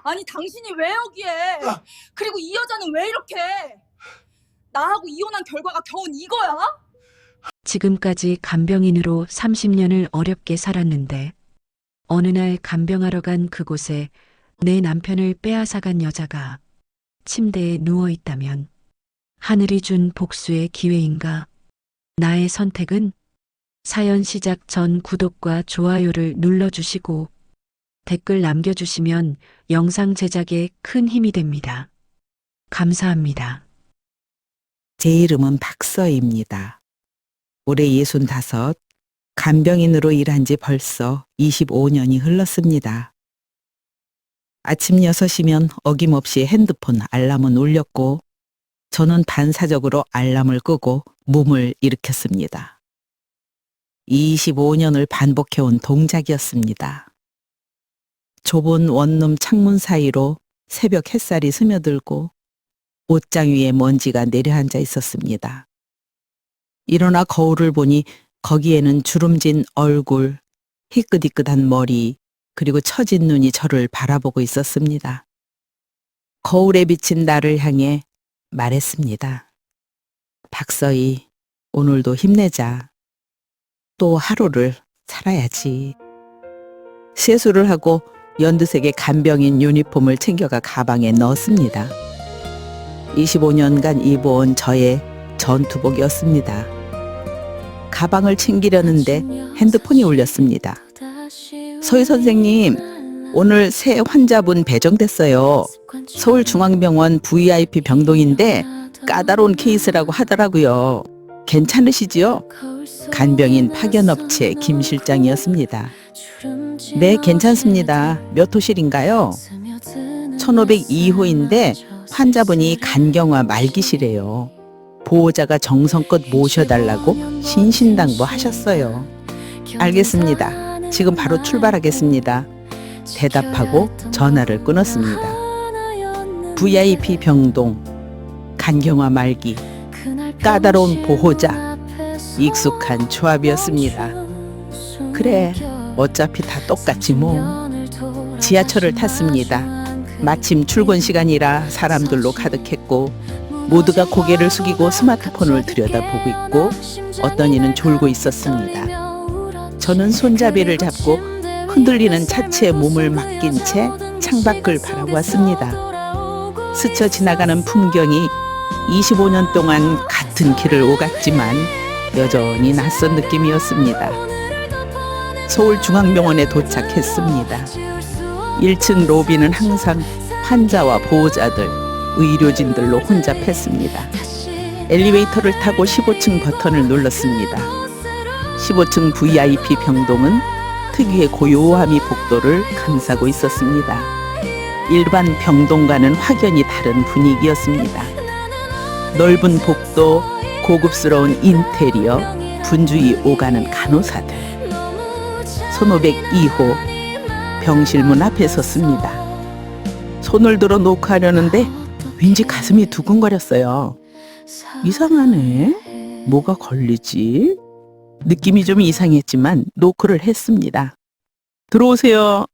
아니 당신이 왜 여기에? 그리고 이 여자는 왜 이렇게? 나하고 이혼한 결과가 겨우 이거야? 지금까지 간병인으로 30년을 어렵게 살았는데 어느 날 간병하러 간 그곳에 내 남편을 빼앗아간 여자가 침대에 누워 있다면 하늘이 준 복수의 기회인가? 나의 선택은 사연 시작 전 구독과 좋아요를 눌러주시고 댓글 남겨주시면 영상 제작에 큰 힘이 됩니다. 감사합니다. 제 이름은 박서희입니다. 올해 65, 간병인으로 일한 지 벌써 25년이 흘렀습니다. 아침 6시면 어김없이 핸드폰 알람은 울렸고 저는 반사적으로 알람을 끄고 몸을 일으켰습니다. 25년을 반복해온 동작이었습니다. 좁은 원룸 창문 사이로 새벽 햇살이 스며들고 옷장 위에 먼지가 내려앉아 있었습니다. 일어나 거울을 보니 거기에는 주름진 얼굴, 희끗희끗한 머리, 그리고 처진 눈이 저를 바라보고 있었습니다. 거울에 비친 나를 향해 말했습니다. 박서희, 오늘도 힘내자. 또 하루를 살아야지. 세수를 하고 연두색의 간병인 유니폼을 챙겨가 가방에 넣었습니다. 25년간 입어온 저의 전투복이었습니다. 가방을 챙기려는데 핸드폰이 울렸습니다. 서희 선생님, 오늘 새 환자분 배정됐어요. 서울중앙병원 VIP 병동인데 까다로운 케이스라고 하더라고요. 괜찮으시지요? 간병인 파견업체 김 실장이었습니다. 네, 괜찮습니다. 몇 호실인가요? 1502호인데 환자분이 간경화 말기시래요. 보호자가 정성껏 모셔달라고 신신당부하셨어요. 알겠습니다. 지금 바로 출발하겠습니다. 대답하고 전화를 끊었습니다. VIP 병동, 간경화 말기, 까다로운 보호자, 익숙한 조합이었습니다. 그래, 어차피 다 똑같지 뭐. 지하철을 탔습니다. 마침 출근 시간이라 사람들로 가득했고 모두가 고개를 숙이고 스마트폰을 들여다보고 있고 어떤 이는 졸고 있었습니다. 저는 손잡이를 잡고 흔들리는 차체에 몸을 맡긴 채 창밖을 바라보았습니다. 스쳐 지나가는 풍경이 25년 동안 같은 길을 오갔지만 여전히 낯선 느낌이었습니다. 서울중앙병원에 도착했습니다. 1층 로비는 항상 환자와 보호자들, 의료진들로 혼잡했습니다. 엘리베이터를 타고 15층 버튼을 눌렀습니다. 15층 VIP 병동은 특유의 고요함이 복도를 감싸고 있었습니다. 일반 병동과는 확연히 다른 분위기였습니다. 넓은 복도, 고급스러운 인테리어, 분주히 오가는 간호사들. 1502호 병실문 앞에 섰습니다. 손을 들어 노크하려는데 왠지 가슴이 두근거렸어요. 이상하네. 뭐가 걸리지? 느낌이 좀 이상했지만 노크를 했습니다. 들어오세요.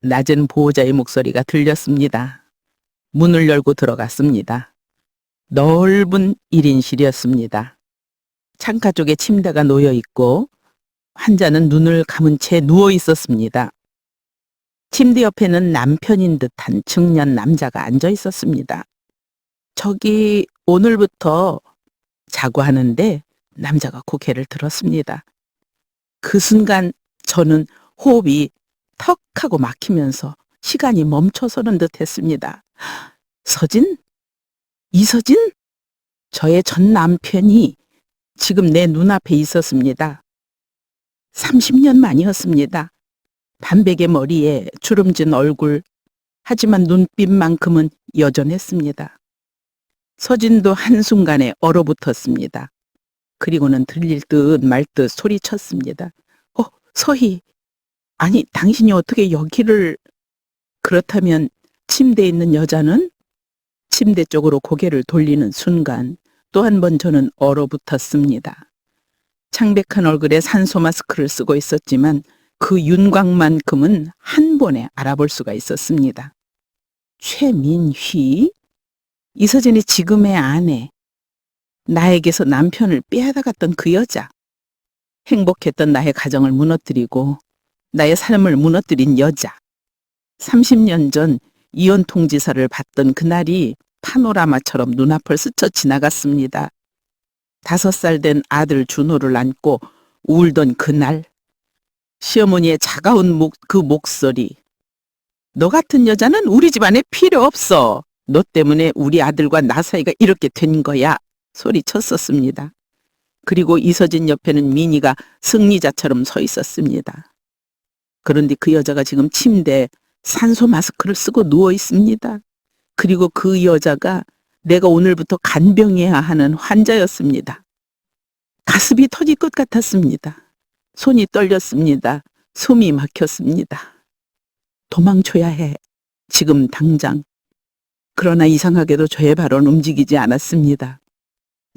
낮은 보호자의 목소리가 들렸습니다. 문을 열고 들어갔습니다. 넓은 1인실이었습니다. 창가 쪽에 침대가 놓여 있고 환자는 눈을 감은 채 누워 있었습니다. 침대 옆에는 남편인 듯한 중년 남자가 앉아 있었습니다. 저기 오늘부터 자고 하는데 남자가 고개를 들었습니다. 그 순간 저는 호흡이 턱 하고 막히면서 시간이 멈춰서는 듯 했습니다. 서진? 이서진? 저의 전 남편이 지금 내 눈앞에 있었습니다. 30년 만이었습니다. 반백의 머리에 주름진 얼굴, 하지만 눈빛만큼은 여전했습니다. 서진도 한순간에 얼어붙었습니다. 그리고는 들릴 듯 말 듯 소리쳤습니다. 서희, 아니 당신이 어떻게 여기를... 그렇다면 침대에 있는 여자는? 침대 쪽으로 고개를 돌리는 순간 또 한 번 저는 얼어붙었습니다. 창백한 얼굴에 산소 마스크를 쓰고 있었지만 그 윤곽만큼은 한 번에 알아볼 수가 있었습니다. 최민휘? 이서진이 지금의 아내. 나에게서 남편을 빼앗아갔던 그 여자. 행복했던 나의 가정을 무너뜨리고 나의 삶을 무너뜨린 여자. 30년 전 이혼 통지서를 받던 그날이 파노라마처럼 눈앞을 스쳐 지나갔습니다. 5살 된 아들 준호를 안고 울던 그날. 시어머니의 차가운 그 목소리. 너 같은 여자는 우리 집안에 필요 없어. 너 때문에 우리 아들과 나 사이가 이렇게 된 거야. 소리쳤었습니다. 그리고 이서진 옆에는 민희가 승리자처럼 서 있었습니다. 그런데 그 여자가 지금 침대에 산소 마스크를 쓰고 누워 있습니다. 그리고 그 여자가 내가 오늘부터 간병해야 하는 환자였습니다. 가슴이 터질 것 같았습니다. 손이 떨렸습니다. 숨이 막혔습니다. 도망쳐야 해. 지금 당장. 그러나 이상하게도 저의 발은 움직이지 않았습니다.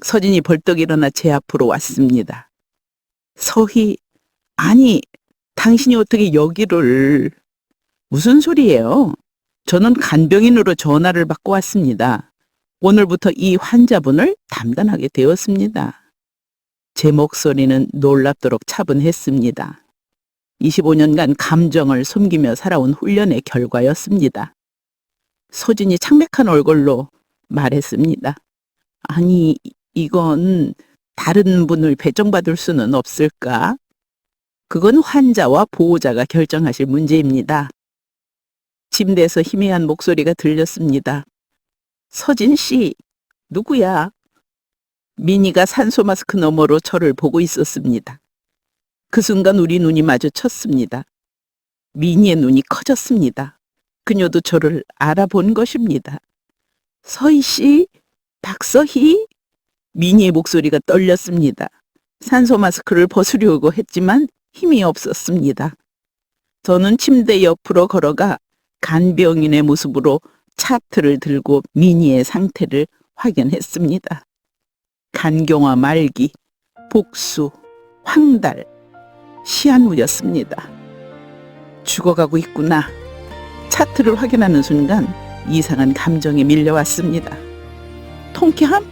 서진이 벌떡 일어나 제 앞으로 왔습니다. 서희, 아니, 당신이 어떻게 여기를... 무슨 소리예요? 저는 간병인으로 전화를 받고 왔습니다. 오늘부터 이 환자분을 담당하게 되었습니다. 제 목소리는 놀랍도록 차분했습니다. 25년간 감정을 숨기며 살아온 훈련의 결과였습니다. 서진이 창백한 얼굴로 말했습니다. 아니, 이건 다른 분을 배정받을 수는 없을까? 그건 환자와 보호자가 결정하실 문제입니다. 침대에서 희미한 목소리가 들렸습니다. 서진 씨, 누구야? 민희가 산소 마스크 너머로 저를 보고 있었습니다. 그 순간 우리 눈이 마주쳤습니다. 민희의 눈이 커졌습니다. 그녀도 저를 알아본 것입니다. 서희 씨, 박서희? 민희의 목소리가 떨렸습니다. 산소 마스크를 벗으려고 했지만 힘이 없었습니다. 저는 침대 옆으로 걸어가 간병인의 모습으로 차트를 들고 민희의 상태를 확인했습니다. 간경화 말기, 복수, 황달, 시한부였습니다. 죽어가고 있구나. 차트를 확인하는 순간 이상한 감정이 밀려왔습니다. 통쾌함?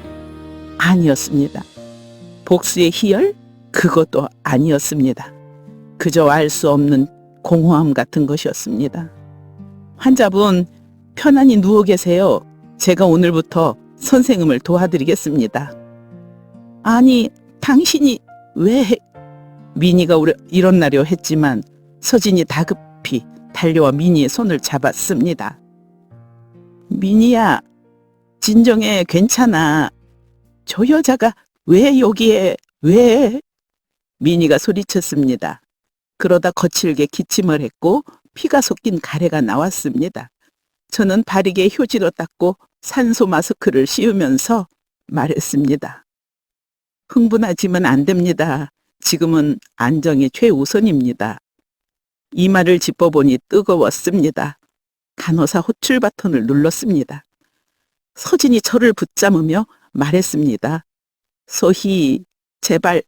아니었습니다. 복수의 희열? 그것도 아니었습니다. 그저 알 수 없는 공허함 같은 것이었습니다. 환자분, 편안히 누워 계세요. 제가 오늘부터 선생님을 도와드리겠습니다. 아니, 당신이 왜... 민희가 일어나려 했지만 서진이 다급히 달려와 민희의 손을 잡았습니다. 민희야, 진정해, 괜찮아. 저 여자가 왜 여기에, 왜? 민희가 소리쳤습니다. 그러다 거칠게 기침을 했고 피가 섞인 가래가 나왔습니다. 저는 바르게 휴지로 닦고 산소 마스크를 씌우면서 말했습니다. 흥분하지면 안 됩니다. 지금은 안정이 최우선입니다. 이마를 짚어보니 뜨거웠습니다. 간호사 호출 버튼을 눌렀습니다. 서진이 저를 붙잡으며 말했습니다. 서희, 제발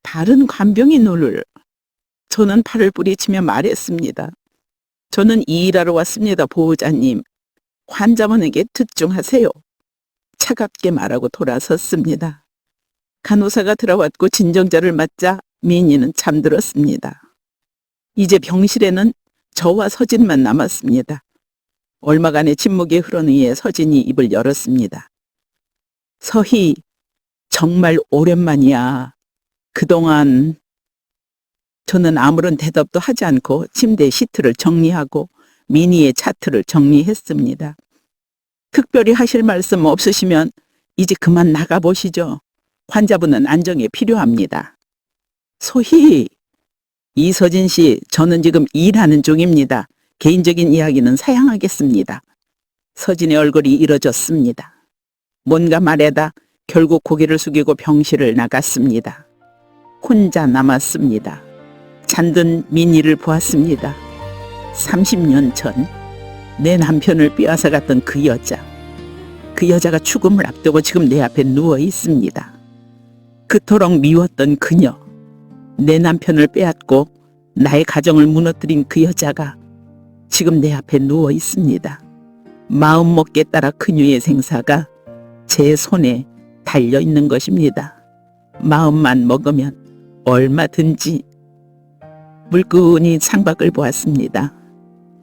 다른 간병인을... 저는 팔을 뿌리치며 말했습니다. 저는 일하러 왔습니다, 보호자님. 환자분에게 집중하세요. 차갑게 말하고 돌아섰습니다. 간호사가 들어왔고 진정자를 맞자 민희는 잠들었습니다. 이제 병실에는 저와 서진만 남았습니다. 얼마간의 침묵의 흐름 위에 서진이 입을 열었습니다. 서희, 정말 오랜만이야. 그동안... 저는 아무런 대답도 하지 않고 침대 시트를 정리하고 민희의 차트를 정리했습니다. 특별히 하실 말씀 없으시면 이제 그만 나가보시죠. 환자분은 안정이 필요합니다. 소희, 이서진 씨, 저는 지금 일하는 중입니다. 개인적인 이야기는 사양하겠습니다. 서진의 얼굴이 일어졌습니다. 뭔가 말하다 결국 고개를 숙이고 병실을 나갔습니다. 혼자 남았습니다. 잠든 민희를 보았습니다. 30년 전 내 남편을 빼앗아갔던 그 여자. 그 여자가 죽음을 앞두고 지금 내 앞에 누워 있습니다. 그토록 미웠던 그녀. 내 남편을 빼앗고 나의 가정을 무너뜨린 그 여자가 지금 내 앞에 누워 있습니다. 마음 먹기에 따라 그녀의 생사가 제 손에 달려 있는 것입니다. 마음만 먹으면 얼마든지. 물끄러니 창밖을 보았습니다.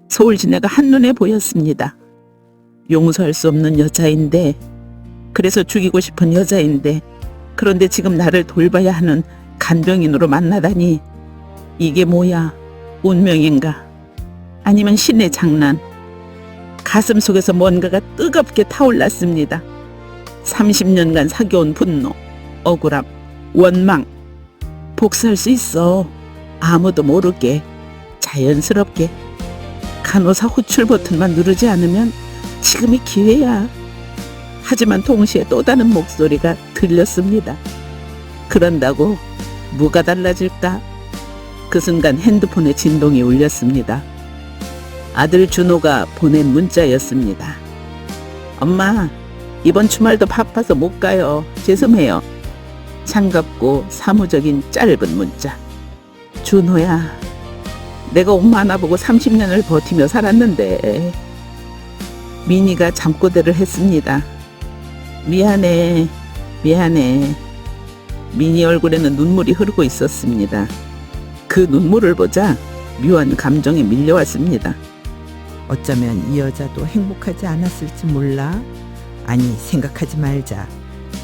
서울 시내가 한눈에 보였습니다. 용서할 수 없는 여자인데, 그래서 죽이고 싶은 여자인데, 그런데 지금 나를 돌봐야 하는 간병인으로 만나다니, 이게 뭐야? 운명인가? 아니면 신의 장난? 가슴 속에서 뭔가가 뜨겁게 타올랐습니다. 30년간 사귀어온 분노, 억울함, 원망. 복수할 수 있어. 아무도 모르게, 자연스럽게. 간호사 호출 버튼만 누르지 않으면 지금이 기회야. 하지만 동시에 또 다른 목소리가 들렸습니다. 그런다고 뭐가 달라질까? 그 순간 핸드폰에 진동이 울렸습니다. 아들 준호가 보낸 문자였습니다. 엄마, 이번 주말도 바빠서 못 가요. 죄송해요. 차갑고 사무적인 짧은 문자. 준호야, 내가 엄마 하나 보고 30년을 버티며 살았는데 민희가 잠꼬대를 했습니다. 미안해. 민희 얼굴에는 눈물이 흐르고 있었습니다. 그 눈물을 보자 묘한 감정에 밀려왔습니다. 어쩌면 이 여자도 행복하지 않았을지 몰라. 아니, 생각하지 말자.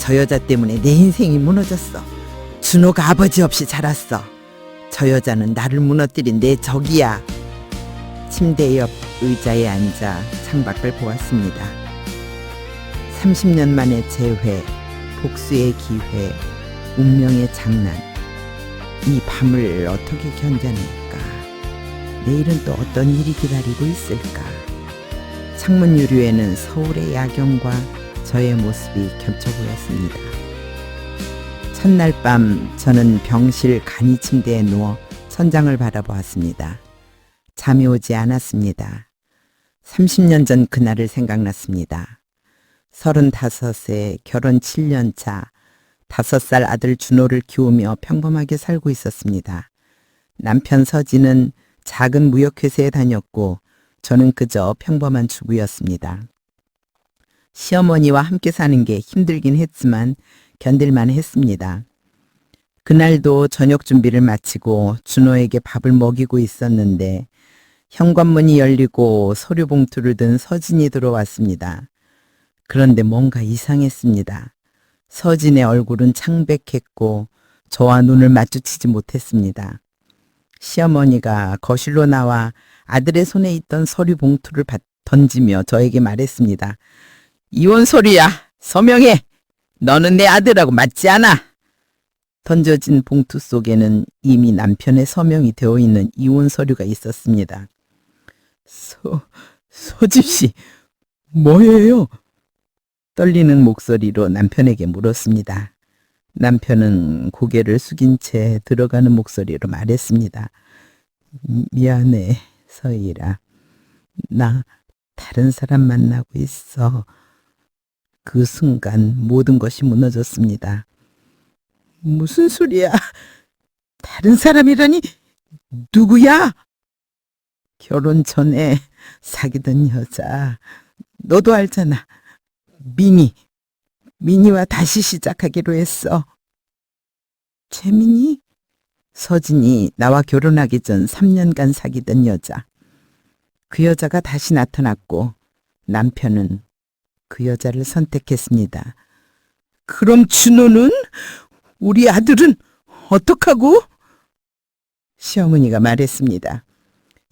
저 여자 때문에 내 인생이 무너졌어. 준호가 아버지 없이 자랐어. 저 여자는 나를 무너뜨린 내 적이야. 침대 옆 의자에 앉아 창밖을 보았습니다. 30년 만의 재회, 복수의 기회, 운명의 장난. 이 밤을 어떻게 견뎌낼까? 내일은 또 어떤 일이 기다리고 있을까? 창문 유리에는 서울의 야경과 저의 모습이 겹쳐 보였습니다. 첫날 밤 저는 병실 간이 침대에 누워 천장을 바라보았습니다. 잠이 오지 않았습니다. 30년 전 그날을 생각났습니다. 35세, 결혼 7년 차, 5살 아들 준호를 키우며 평범하게 살고 있었습니다. 남편 서진은 작은 무역회사에 다녔고 저는 그저 평범한 주부였습니다. 시어머니와 함께 사는 게 힘들긴 했지만 견딜만 했습니다. 그날도 저녁 준비를 마치고 준호에게 밥을 먹이고 있었는데 현관문이 열리고 서류 봉투를 든 서진이 들어왔습니다. 그런데 뭔가 이상했습니다. 서진의 얼굴은 창백했고 저와 눈을 마주치지 못했습니다. 시어머니가 거실로 나와 아들의 손에 있던 서류 봉투를 던지며 저에게 말했습니다. 이혼 서류야. 서명해. 너는 내 아들하고 맞지 않아. 던져진 봉투 속에는 이미 남편의 서명이 되어 있는 이혼 서류가 있었습니다. 서집 씨, 뭐예요? 떨리는 목소리로 남편에게 물었습니다. 남편은 고개를 숙인 채 들어가는 목소리로 말했습니다. 미안해, 서희라. 나 다른 사람 만나고 있어. 그 순간 모든 것이 무너졌습니다. 무슨 소리야? 다른 사람이라니? 누구야? 결혼 전에 사귀던 여자. 너도 알잖아. 민희와 다시 시작하기로 했어. 최민희? 서진이 나와 결혼하기 전 3년간 사귀던 여자. 그 여자가 다시 나타났고 남편은 그 여자를 선택했습니다. 그럼 준호는? 우리 아들은 어떡하고? 시어머니가 말했습니다.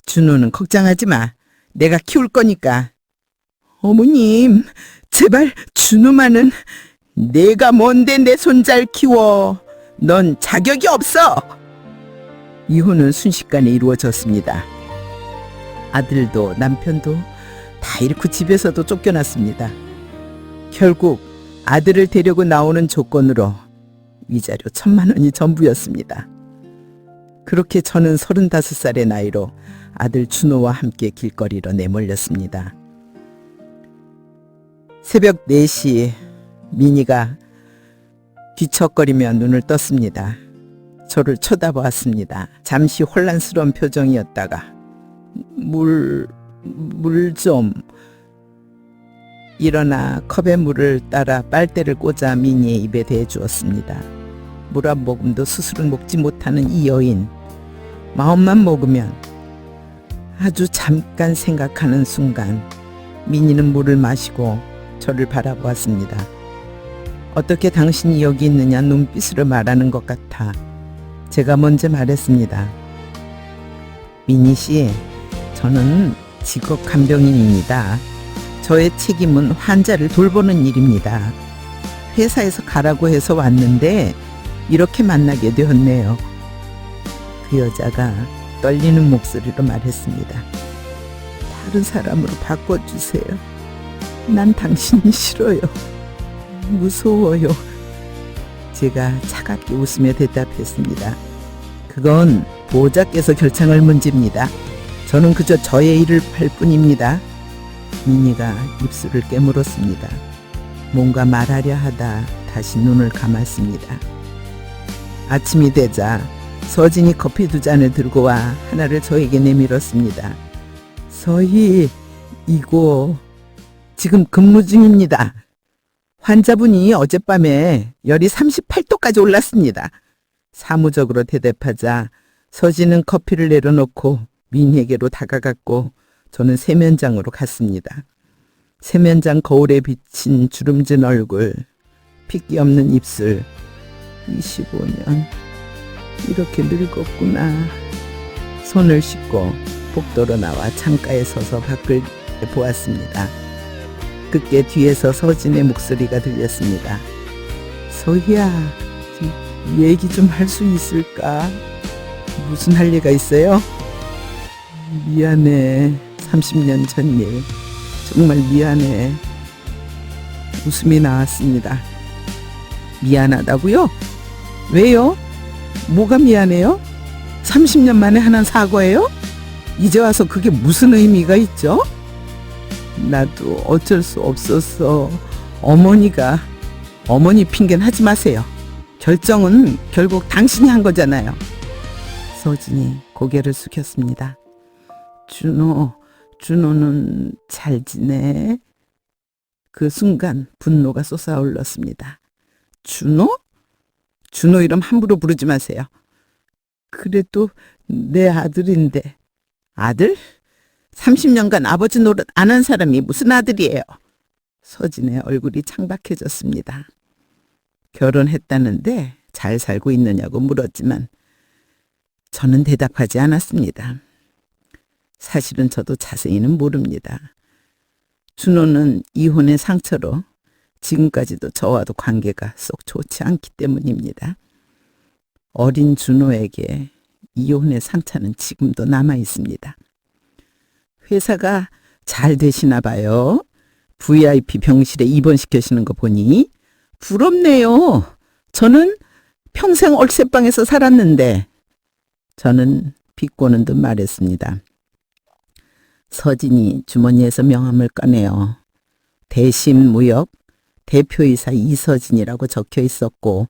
준호는 걱정하지 마. 내가 키울 거니까. 어머님, 제발 준호만은. 내가 뭔데 내 손 잘 키워. 넌 자격이 없어. 이혼은 순식간에 이루어졌습니다. 아들도 남편도 다 잃고 집에서도 쫓겨났습니다. 결국 아들을 데리고 나오는 조건으로 위자료 1,000만 원이 전부였습니다. 그렇게 저는 35살의 나이로 아들 준호와 함께 길거리로 내몰렸습니다. 새벽 4시 민희가 뒤척거리며 눈을 떴습니다. 저를 쳐다보았습니다. 잠시 혼란스러운 표정이었다가 물 좀. 일어나 컵에 물을 따라 빨대를 꽂아 미니의 입에 대주었습니다. 물 한 모금도 스스로 먹지 못하는 이 여인. 마음만 먹으면. 아주 잠깐 생각하는 순간 미니는 물을 마시고 저를 바라보았습니다. 어떻게 당신이 여기 있느냐 눈빛으로 말하는 것 같아 제가 먼저 말했습니다. 미니 씨, 저는 직업 간병인입니다. 저의 책임은 환자를 돌보는 일입니다. 회사에서 가라고 해서 왔는데 이렇게 만나게 되었네요. 그 여자가 떨리는 목소리로 말했습니다. 다른 사람으로 바꿔주세요. 난 당신이 싫어요. 무서워요. 제가 차갑게 웃으며 대답했습니다. 그건 보호자께서 결정할 문제입니다. 저는 그저 저의 일을 할 뿐입니다. 미니가 입술을 깨물었습니다. 뭔가 말하려 하다 다시 눈을 감았습니다. 아침이 되자 서진이 커피 2잔을 들고 와 하나를 저에게 내밀었습니다. 서희, 이거 지금 근무 중입니다. 환자분이 어젯밤에 열이 38도까지 올랐습니다. 사무적으로 대답하자 서진은 커피를 내려놓고 미니에게로 다가갔고 저는 세면장으로 갔습니다. 세면장 거울에 비친 주름진 얼굴, 핏기 없는 입술. 25년 이렇게 늙었구나. 손을 씻고 복도로 나와 창가에 서서 밖을 보았습니다. 그때 뒤에서 서진의 목소리가 들렸습니다. 서희야, 얘기 좀 할 수 있을까? 무슨 할 리가 있어요? 미안해. 30년 전 일. 정말 미안해. 웃음이 나왔습니다. 미안하다고요? 왜요? 뭐가 미안해요? 30년 만에 하는 사과예요? 이제 와서 그게 무슨 의미가 있죠? 나도 어쩔 수 없어서 어머니 핑계는 하지 마세요. 결정은 결국 당신이 한 거잖아요. 서진이 고개를 숙였습니다. 준호는 잘 지내? 그 순간 분노가 솟아올랐습니다. 준호? 준호 이름 함부로 부르지 마세요. 그래도 내 아들인데. 아들? 30년간 아버지 노릇 안 한 사람이 무슨 아들이에요? 서진의 얼굴이 창박해졌습니다. 결혼했다는데 잘 살고 있느냐고 물었지만 저는 대답하지 않았습니다. 사실은 저도 자세히는 모릅니다. 준호는 이혼의 상처로 지금까지도 저와도 관계가 쏙 좋지 않기 때문입니다. 어린 준호에게 이혼의 상처는 지금도 남아 있습니다. 회사가 잘 되시나 봐요. VIP 병실에 입원시키시는 거 보니 부럽네요. 저는 평생 월세방에서 살았는데. 저는 비꼬는 듯 말했습니다. 서진이 주머니에서 명함을 꺼내어 대신무역 대표이사 이서진이라고 적혀 있었고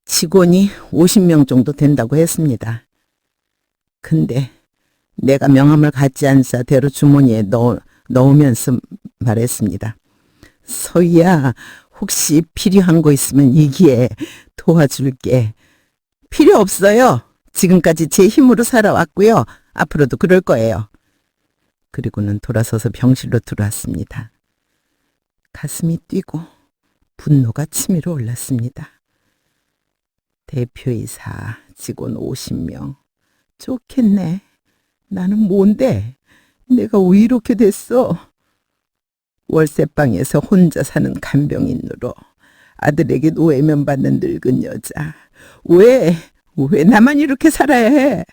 직원이 50명 정도 된다고 했습니다. 근데 내가 명함을 갖지 않자 대로 주머니에 넣으면서 말했습니다. 서희야, 혹시 필요한 거 있으면 얘기해. 도와줄게. 필요 없어요. 지금까지 제 힘으로 살아왔고요. 앞으로도 그럴 거예요. 그리고는 돌아서서 병실로 들어왔습니다. 가슴이 뛰고 분노가 치밀어 올랐습니다. 대표이사, 직원 50명. 좋겠네. 나는 뭔데? 내가 왜 이렇게 됐어? 월세방에서 혼자 사는 간병인으로 아들에게 노예면 받는 늙은 여자. 왜 나만 이렇게 살아야 해?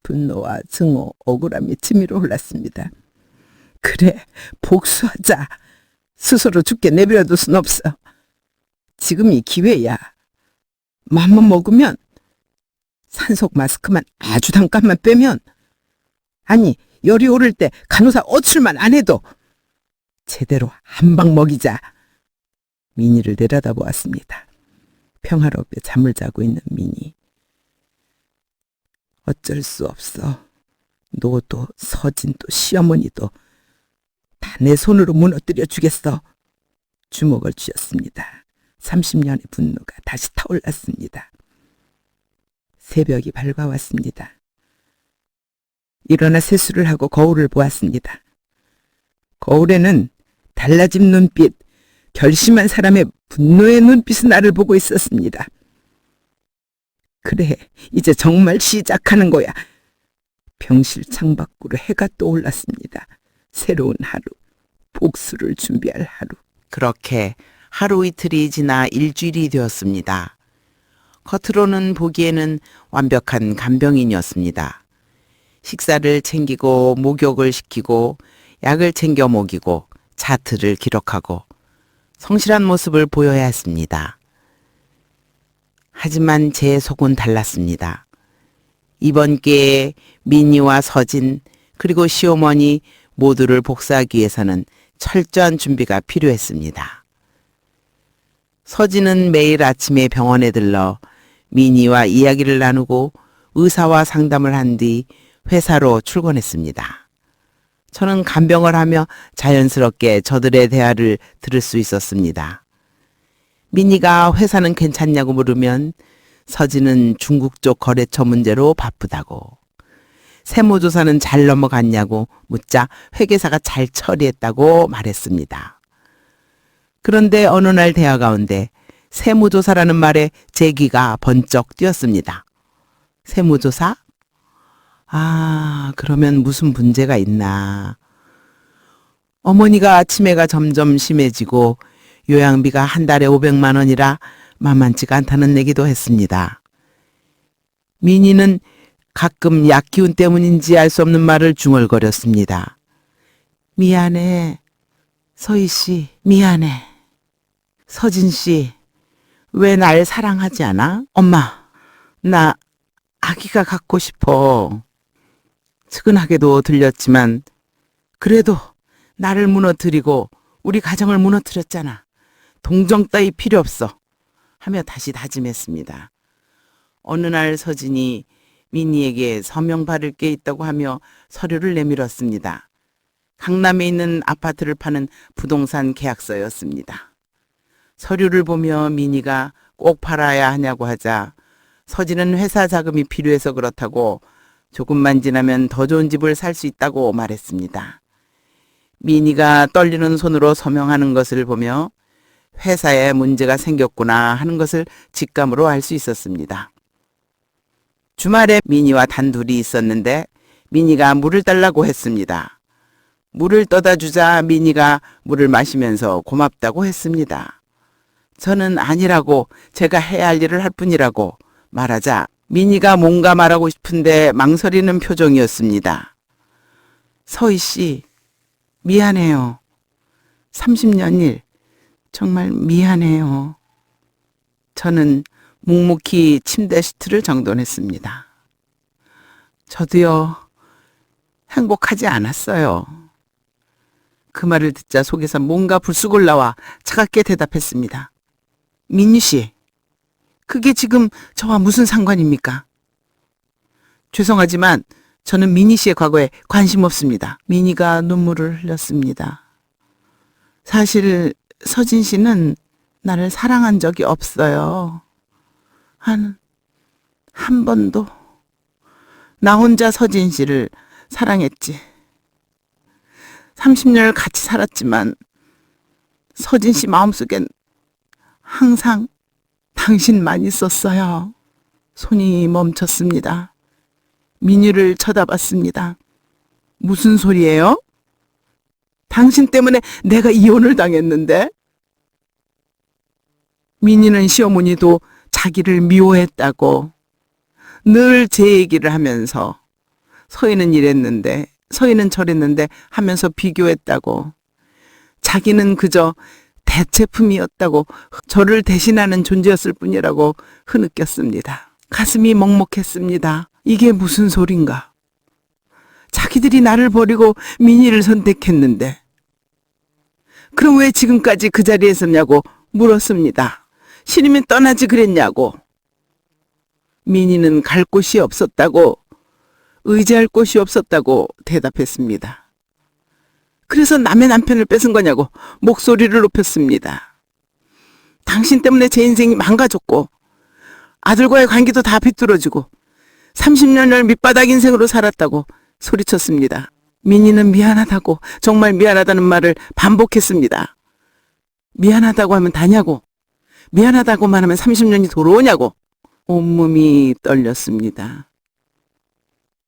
분노와 증오, 억울함이 치밀어 올랐습니다. 그래, 복수하자. 스스로 죽게 내버려둘 순 없어. 지금이 기회야. 맘만 먹으면, 산속 마스크만 아주 잠깐만 빼면, 아니 열이 오를 때 간호사 어출만 안 해도 제대로 한 방 먹이자. 미니를 내려다보았습니다. 평화롭게 잠을 자고 있는 미니. 어쩔 수 없어. 너도 서진도 시어머니도 다 내 손으로 무너뜨려 주겠어. 주먹을 쥐었습니다. 30년의 분노가 다시 타올랐습니다. 새벽이 밝아왔습니다. 일어나 세수를 하고 거울을 보았습니다. 거울에는 달라진 눈빛, 결심한 사람의 분노의 눈빛은 나를 보고 있었습니다. 그래, 이제 정말 시작하는 거야. 병실 창밖으로 해가 떠올랐습니다. 새로운 하루, 복수를 준비할 하루. 그렇게 하루 이틀이 지나 일주일이 되었습니다. 겉으로는 보기에는 완벽한 간병인이었습니다. 식사를 챙기고 목욕을 시키고 약을 챙겨 먹이고 차트를 기록하고 성실한 모습을 보여야 했습니다. 하지만 제 속은 달랐습니다. 이번 기회에 민희와 서진 그리고 시어머니 모두를 복수하기 위해서는 철저한 준비가 필요했습니다. 서진은 매일 아침에 병원에 들러 민희와 이야기를 나누고 의사와 상담을 한 뒤 회사로 출근했습니다. 저는 간병을 하며 자연스럽게 저들의 대화를 들을 수 있었습니다. 민희가 회사는 괜찮냐고 물으면 서진은 중국 쪽 거래처 문제로 바쁘다고, 세무조사는 잘 넘어갔냐고 묻자 회계사가 잘 처리했다고 말했습니다. 그런데 어느 날 대화 가운데 세무조사라는 말에 제 귀가 번쩍 뛰었습니다. 세무조사? 그러면 무슨 문제가 있나. 어머니가 치매가 점점 심해지고 요양비가 한 달에 500만 원이라 만만치가 않다는 얘기도 했습니다. 민희는 가끔 약 기운 때문인지 알 수 없는 말을 중얼거렸습니다. 미안해. 서희 씨, 미안해. 서진 씨, 왜 날 사랑하지 않아? 엄마, 나 아기가 갖고 싶어. 측은하게도 들렸지만 그래도 나를 무너뜨리고 우리 가정을 무너뜨렸잖아. 동정 따위 필요 없어. 하며 다시 다짐했습니다. 어느 날 서진이 민희에게 서명 받을 게 있다고 하며 서류를 내밀었습니다. 강남에 있는 아파트를 파는 부동산 계약서였습니다. 서류를 보며 민희가 꼭 팔아야 하냐고 하자 서진은 회사 자금이 필요해서 그렇다고 조금만 지나면 더 좋은 집을 살 수 있다고 말했습니다. 민희가 떨리는 손으로 서명하는 것을 보며 회사에 문제가 생겼구나 하는 것을 직감으로 알 수 있었습니다. 주말에 민희와 단둘이 있었는데 민희가 물을 달라고 했습니다. 물을 떠다 주자 민희가 물을 마시면서 고맙다고 했습니다. 저는 아니라고, 제가 해야 할 일을 할 뿐이라고 말하자 민희가 뭔가 말하고 싶은데 망설이는 표정이었습니다. 서희 씨, 미안해요. 30년 일 정말 미안해요. 저는 묵묵히 침대 시트를 정돈했습니다. 저도요, 행복하지 않았어요. 그 말을 듣자 속에서 뭔가 불쑥 올라와 차갑게 대답했습니다. 민희 씨, 그게 지금 저와 무슨 상관입니까? 죄송하지만 저는 민희 씨의 과거에 관심 없습니다. 민희가 눈물을 흘렸습니다. 사실 서진 씨는 나를 사랑한 적이 없어요. 한 번도. 나 혼자 서진 씨를 사랑했지. 30년을 같이 살았지만 서진 씨 마음속엔 항상 당신만 있었어요. 손이 멈췄습니다. 민희를 쳐다봤습니다. 무슨 소리예요? 당신 때문에 내가 이혼을 당했는데? 민희는 시어머니도 자기를 미워했다고 늘 제 얘기를 하면서 서희는 이랬는데 서희는 저랬는데 하면서 비교했다고, 자기는 그저 대체품이었다고, 저를 대신하는 존재였을 뿐이라고 흐느꼈습니다. 가슴이 먹먹했습니다. 이게 무슨 소린가? 자기들이 나를 버리고 민희를 선택했는데 그럼 왜 지금까지 그 자리에 있었냐고 물었습니다. 싫으면 떠나지 그랬냐고. 민희는 갈 곳이 없었다고, 의지할 곳이 없었다고 대답했습니다. 그래서 남의 남편을 뺏은 거냐고 목소리를 높였습니다. 당신 때문에 제 인생이 망가졌고 아들과의 관계도 다 비뚤어지고 30년을 밑바닥 인생으로 살았다고 소리쳤습니다. 민희는 미안하다고, 정말 미안하다는 말을 반복했습니다. 미안하다고 하면 다냐고, 미안하다고만 하면 30년이 돌아오냐고. 온몸이 떨렸습니다.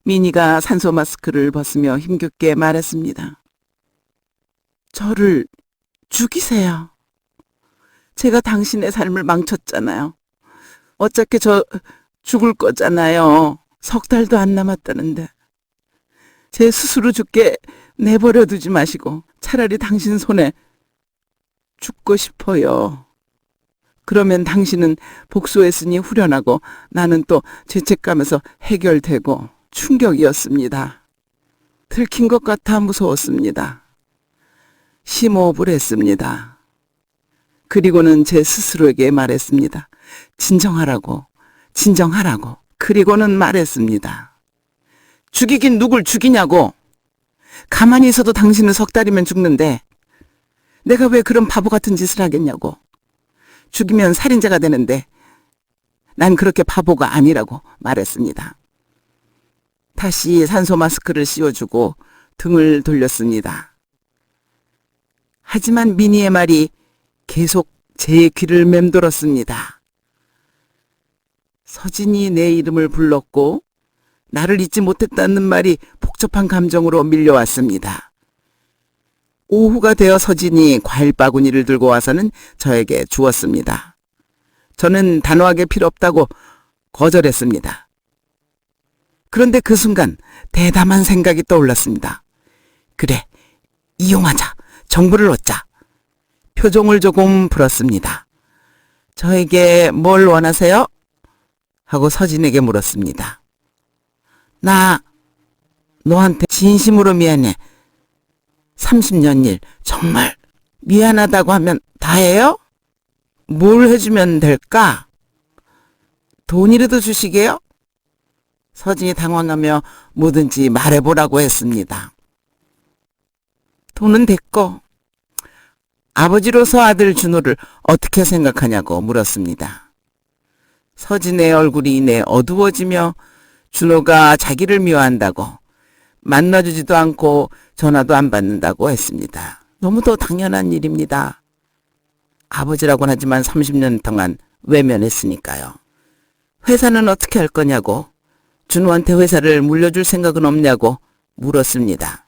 민희가 산소 마스크를 벗으며 힘겹게 말했습니다. 저를 죽이세요. 제가 당신의 삶을 망쳤잖아요. 어차피 저 죽을 거잖아요. 3달도 안 남았다는데. 제 스스로 죽게 내버려 두지 마시고 차라리 당신 손에 죽고 싶어요. 그러면 당신은 복수했으니 후련하고 나는 또 죄책감에서 해결되고. 충격이었습니다. 들킨 것 같아 무서웠습니다. 심호흡을 했습니다. 그리고는 제 스스로에게 말했습니다. 진정하라고, 진정하라고. 그리고는 말했습니다. 죽이긴 누굴 죽이냐고. 가만히 있어도 당신은 3달이면 죽는데 내가 왜 그런 바보 같은 짓을 하겠냐고. 죽이면 살인자가 되는데 난 그렇게 바보가 아니라고 말했습니다. 다시 산소 마스크를 씌워주고 등을 돌렸습니다. 하지만 민희의 말이 계속 제 귀를 맴돌았습니다. 서진이 내 이름을 불렀고 나를 잊지 못했다는 말이 복잡한 감정으로 밀려왔습니다. 오후가 되어 서진이 과일 바구니를 들고 와서는 저에게 주었습니다. 저는 단호하게 필요 없다고 거절했습니다. 그런데 그 순간 대담한 생각이 떠올랐습니다. 그래, 이용하자. 정보를 얻자. 표정을 조금 풀었습니다. 저에게 뭘 원하세요? 하고 서진에게 물었습니다. 나 너한테 진심으로 미안해. 30년 일 정말 미안하다고 하면 다해요? 뭘 해주면 될까? 돈이라도 주시게요? 서진이 당황하며 뭐든지 말해보라고 했습니다. 돈은 됐고 아버지로서 아들 준호를 어떻게 생각하냐고 물었습니다. 서진의 얼굴이 이내 어두워지며 준호가 자기를 미워한다고, 만나주지도 않고 전화도 안 받는다고 했습니다. 너무도 당연한 일입니다. 아버지라고는 하지만 30년 동안 외면했으니까요. 회사는 어떻게 할 거냐고, 준호한테 회사를 물려줄 생각은 없냐고 물었습니다.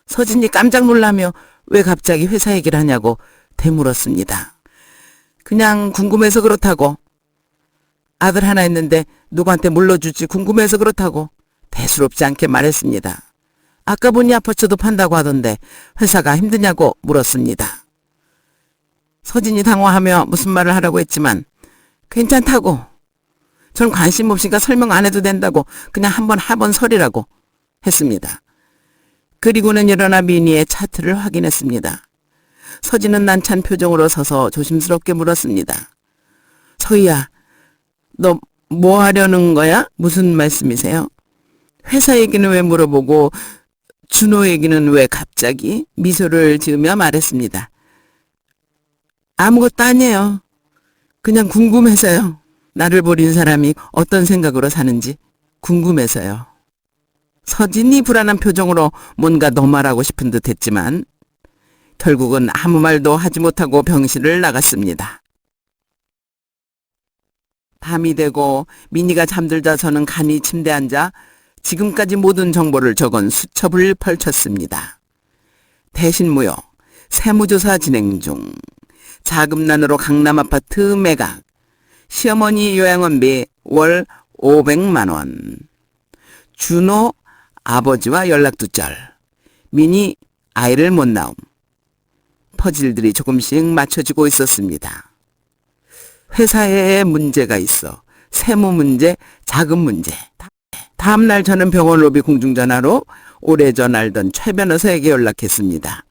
서진이 깜짝 놀라며 왜 갑자기 회사 얘기를 하냐고 되물었습니다. 그냥 궁금해서 그렇다고. 아들 하나 있는데 누구한테 물려줄지 궁금해서 그렇다고 대수롭지 않게 말했습니다. 아까 보니 아파트도 판다고 하던데 회사가 힘드냐고 물었습니다. 서진이 당황하며 무슨 말을 하라고 했지만 괜찮다고. 전 관심 없으니까 설명 안 해도 된다고 그냥 한번 해본 설이라고 했습니다. 그리고는 일어나 민희의 차트를 확인했습니다. 서진은 난찬 표정으로 서서 조심스럽게 물었습니다. 서희야, 너 뭐 하려는 거야? 무슨 말씀이세요? 회사 얘기는 왜 물어보고 준호 얘기는 왜 갑자기? 미소를 지으며 말했습니다. 아무것도 아니에요. 그냥 궁금해서요. 나를 버린 사람이 어떤 생각으로 사는지 궁금해서요. 서진이 불안한 표정으로 뭔가 더 말하고 싶은 듯 했지만 결국은 아무 말도 하지 못하고 병실을 나갔습니다. 밤이 되고 민희가 잠들자 저는 간이 침대에 앉아 지금까지 모든 정보를 적은 수첩을 펼쳤습니다. 대신무효, 세무조사 진행 중, 자금난으로 강남아파트 매각, 시어머니 요양원비 월 500만 원, 준호 아버지와 연락두절, 민희 아이를 못 낳음. 퍼즐들이 조금씩 맞춰지고 있었습니다. 회사에 문제가 있어. 세무 문제, 자금 문제. 다음날 저는 병원 로비 공중전화로 오래전 알던 최 변호사에게 연락했습니다.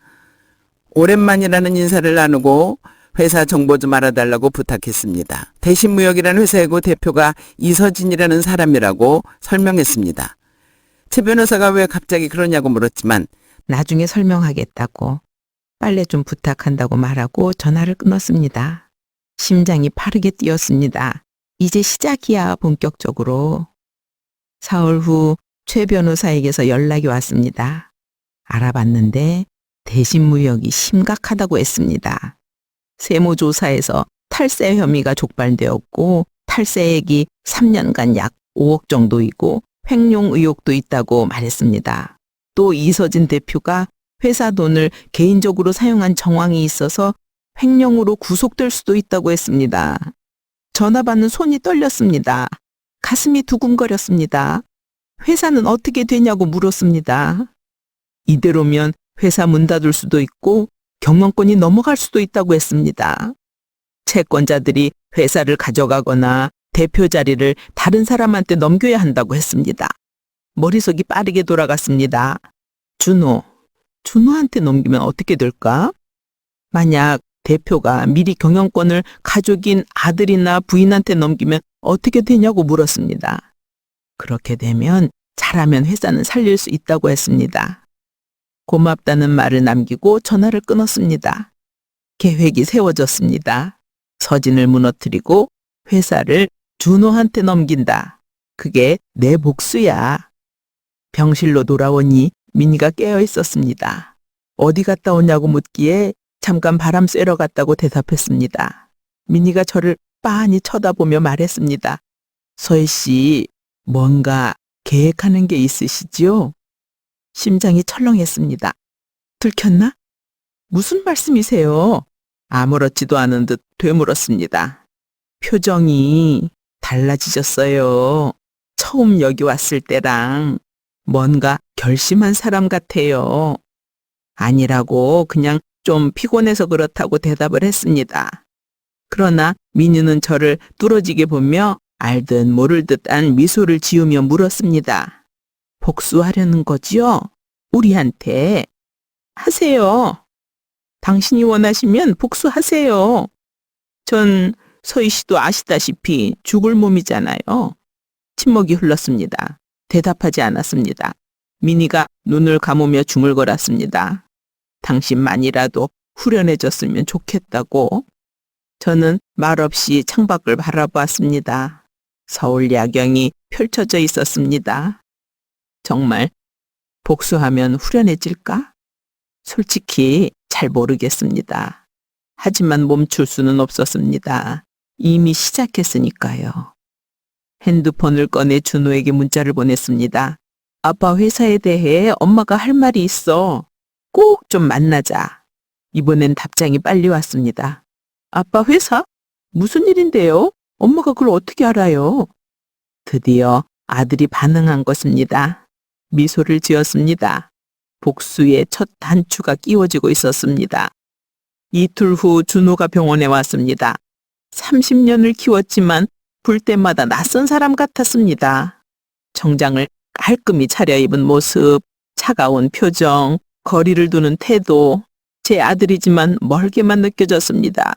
오랜만이라는 인사를 나누고 회사 정보 좀 알아달라고 부탁했습니다. 대신무역이라는 회사이고 대표가 이서진이라는 사람이라고 설명했습니다. 최 변호사가 왜 갑자기 그러냐고 물었지만 나중에 설명하겠다고 빨래 좀 부탁한다고 말하고 전화를 끊었습니다. 심장이 빠르게 뛰었습니다. 이제 시작이야, 본격적으로. 사흘 후 최 변호사에게서 연락이 왔습니다. 알아봤는데 대신무역이 심각하다고 했습니다. 세무조사에서 탈세 혐의가 족발되었고 탈세액이 3년간 약 5억 정도이고 횡령 의혹도 있다고 말했습니다. 또 이서진 대표가 회사 돈을 개인적으로 사용한 정황이 있어서 횡령으로 구속될 수도 있다고 했습니다. 전화 받는 손이 떨렸습니다. 가슴이 두근거렸습니다. 회사는 어떻게 되냐고 물었습니다. 이대로면 회사 문 닫을 수도 있고 경영권이 넘어갈 수도 있다고 했습니다. 채권자들이 회사를 가져가거나 대표 자리를 다른 사람한테 넘겨야 한다고 했습니다. 머릿속이 빠르게 돌아갔습니다. 준호한테 넘기면 어떻게 될까? 만약 대표가 미리 경영권을 가족인 아들이나 부인한테 넘기면 어떻게 되냐고 물었습니다. 그렇게 되면 잘하면 회사는 살릴 수 있다고 했습니다. 고맙다는 말을 남기고 전화를 끊었습니다. 계획이 세워졌습니다. 서진을 무너뜨리고 회사를 준호한테 넘긴다. 그게 내 복수야. 병실로 돌아오니 민희가 깨어 있었습니다. 어디 갔다 오냐고 묻기에 잠깐 바람 쐬러 갔다고 대답했습니다. 민희가 저를 빤히 쳐다보며 말했습니다. 서희 씨, 뭔가 계획하는 게 있으시지요? 심장이 철렁했습니다. 들켰나? 무슨 말씀이세요? 아무렇지도 않은 듯 되물었습니다. 표정이 달라지셨어요. 처음 여기 왔을 때랑 뭔가 결심한 사람 같아요. 아니라고 그냥 좀 피곤해서 그렇다고 대답을 했습니다. 그러나 민유는 저를 뚫어지게 보며 알듯 모를 듯한 미소를 지으며 물었습니다. 복수하려는 거지요? 우리한테. 하세요. 당신이 원하시면 복수하세요. 전 서희 씨도 아시다시피 죽을 몸이잖아요. 침묵이 흘렀습니다. 대답하지 않았습니다. 민희가 눈을 감으며 중얼거렸습니다. 당신만이라도 후련해졌으면 좋겠다고. 저는 말없이 창밖을 바라보았습니다. 서울 야경이 펼쳐져 있었습니다. 정말 복수하면 후련해질까? 솔직히 잘 모르겠습니다. 하지만 멈출 수는 없었습니다. 이미 시작했으니까요. 핸드폰을 꺼내 준호에게 문자를 보냈습니다. 아빠 회사에 대해 엄마가 할 말이 있어. 꼭 좀 만나자. 이번엔 답장이 빨리 왔습니다. 아빠 회사? 무슨 일인데요? 엄마가 그걸 어떻게 알아요? 드디어 아들이 반응한 것입니다. 미소를 지었습니다. 복수의 첫 단추가 끼워지고 있었습니다. 이틀 후 준호가 병원에 왔습니다. 30년을 키웠지만 볼 때마다 낯선 사람 같았습니다. 정장을 깔끔히 차려입은 모습, 차가운 표정, 거리를 두는 태도, 제 아들이지만 멀게만 느껴졌습니다.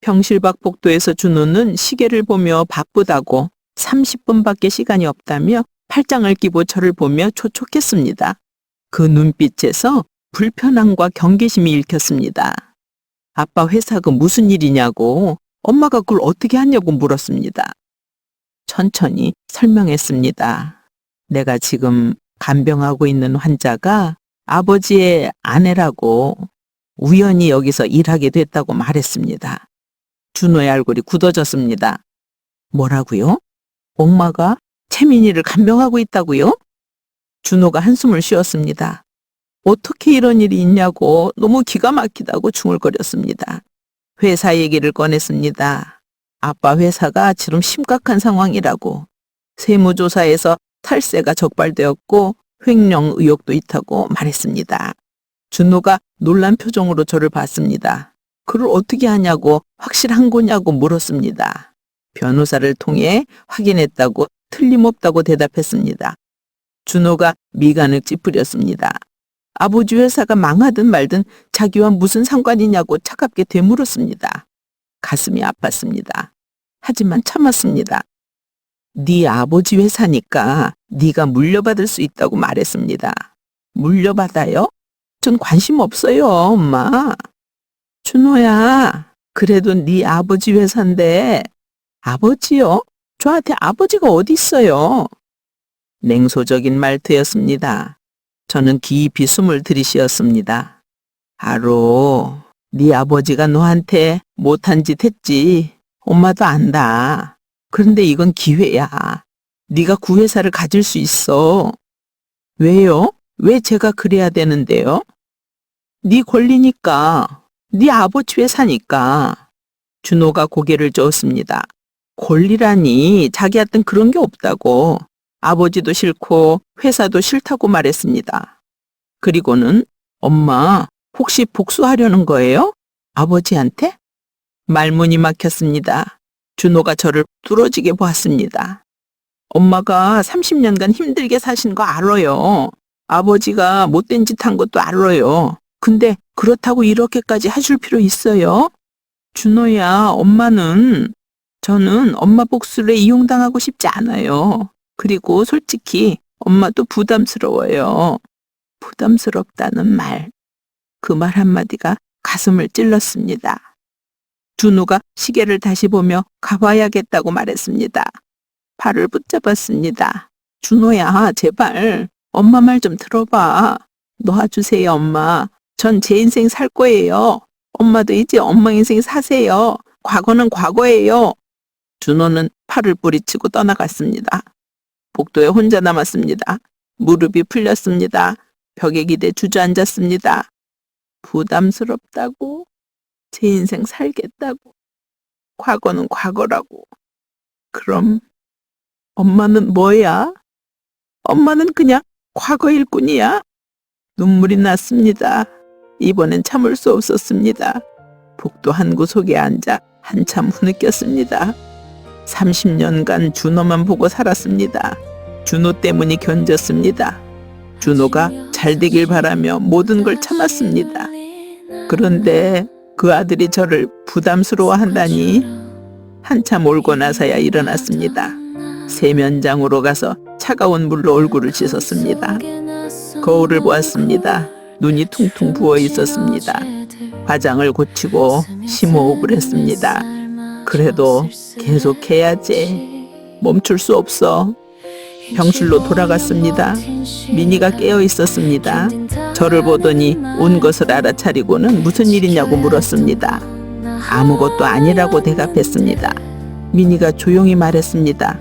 병실 밖 복도에서 준호는 시계를 보며 바쁘다고 30분밖에 시간이 없다며 팔짱을 끼고 저를 보며 촉촉했습니다. 그 눈빛에서 불편함과 경계심이 읽혔습니다. 아빠 회사가 무슨 일이냐고, 엄마가 그걸 어떻게 하냐고 물었습니다. 천천히 설명했습니다. 내가 지금 간병하고 있는 환자가 아버지의 아내라고 우연히 여기서 일하게 됐다고 말했습니다. 준호의 얼굴이 굳어졌습니다. 뭐라고요? 엄마가 채민이를 간병하고 있다고요? 준호가 한숨을 쉬었습니다. 어떻게 이런 일이 있냐고 너무 기가 막히다고 중얼거렸습니다. 회사 얘기를 꺼냈습니다. 아빠 회사가 지금 심각한 상황이라고. 세무조사에서 탈세가 적발되었고 횡령 의혹도 있다고 말했습니다. 준호가 놀란 표정으로 저를 봤습니다. 그걸 어떻게 하냐고 확실한 거냐고 물었습니다. 변호사를 통해 확인했다고 틀림없다고 대답했습니다. 준호가 미간을 찌푸렸습니다. 아버지 회사가 망하든 말든 자기와 무슨 상관이냐고 차갑게 되물었습니다. 가슴이 아팠습니다. 하지만 참았습니다. 네 아버지 회사니까 네가 물려받을 수 있다고 말했습니다. 물려받아요? 전 관심 없어요, 엄마. 준호야, 그래도 네 아버지 회사인데. 아버지요? 저한테 아버지가 어디 있어요? 냉소적인 말투였습니다. 저는 깊이 숨을 들이쉬었습니다. 아로, 네 아버지가 너한테 못한 짓 했지. 엄마도 안다. 그런데 이건 기회야. 네가 그 회사를 가질 수 있어. 왜요? 왜 제가 그래야 되는데요? 네 권리니까. 네 아버지 회사니까. 준호가 고개를 저었습니다. 권리라니 자기한텐 그런 게 없다고. 아버지도 싫고 회사도 싫다고 말했습니다. 그리고는 엄마, 혹시 복수하려는 거예요? 아버지한테? 말문이 막혔습니다. 준호가 저를 뚫어지게 보았습니다. 엄마가 30년간 힘들게 사신 거 알아요. 아버지가 못된 짓 한 것도 알아요. 근데 그렇다고 이렇게까지 하실 필요 있어요? 준호야, 저는 엄마 복수를 이용당하고 싶지 않아요. 그리고 솔직히 엄마도 부담스러워요. 부담스럽다는 말. 그 말 한마디가 가슴을 찔렀습니다. 준호가 시계를 다시 보며 가봐야겠다고 말했습니다. 발을 붙잡았습니다. 준호야, 제발 엄마 말 좀 들어봐. 놓아주세요, 엄마. 전 제 인생 살 거예요. 엄마도 이제 엄마 인생 사세요. 과거는 과거예요. 준호는 팔을 뿌리치고 떠나갔습니다. 복도에 혼자 남았습니다. 무릎이 풀렸습니다. 벽에 기대 주저앉았습니다. 부담스럽다고, 제 인생 살겠다고, 과거는 과거라고. 그럼 엄마는 뭐야? 엄마는 그냥 과거 일꾼이야? 눈물이 났습니다. 이번엔 참을 수 없었습니다. 복도 한 구석에 앉아 한참 후느꼈습니다. 30년간 준호만 보고 살았습니다. 준호 때문이 견뎠습니다. 준호가 잘 되길 바라며 모든 걸 참았습니다. 그런데 그 아들이 저를 부담스러워한다니. 한참 울고 나서야 일어났습니다. 세면장으로 가서 차가운 물로 얼굴을 씻었습니다. 거울을 보았습니다. 눈이 퉁퉁 부어 있었습니다. 화장을 고치고 심호흡을 했습니다. 그래도 계속해야지. 멈출 수 없어. 병실로 돌아갔습니다. 미니가 깨어 있었습니다. 저를 보더니 온 것을 알아차리고는 무슨 일이냐고 물었습니다. 아무것도 아니라고 대답했습니다. 미니가 조용히 말했습니다.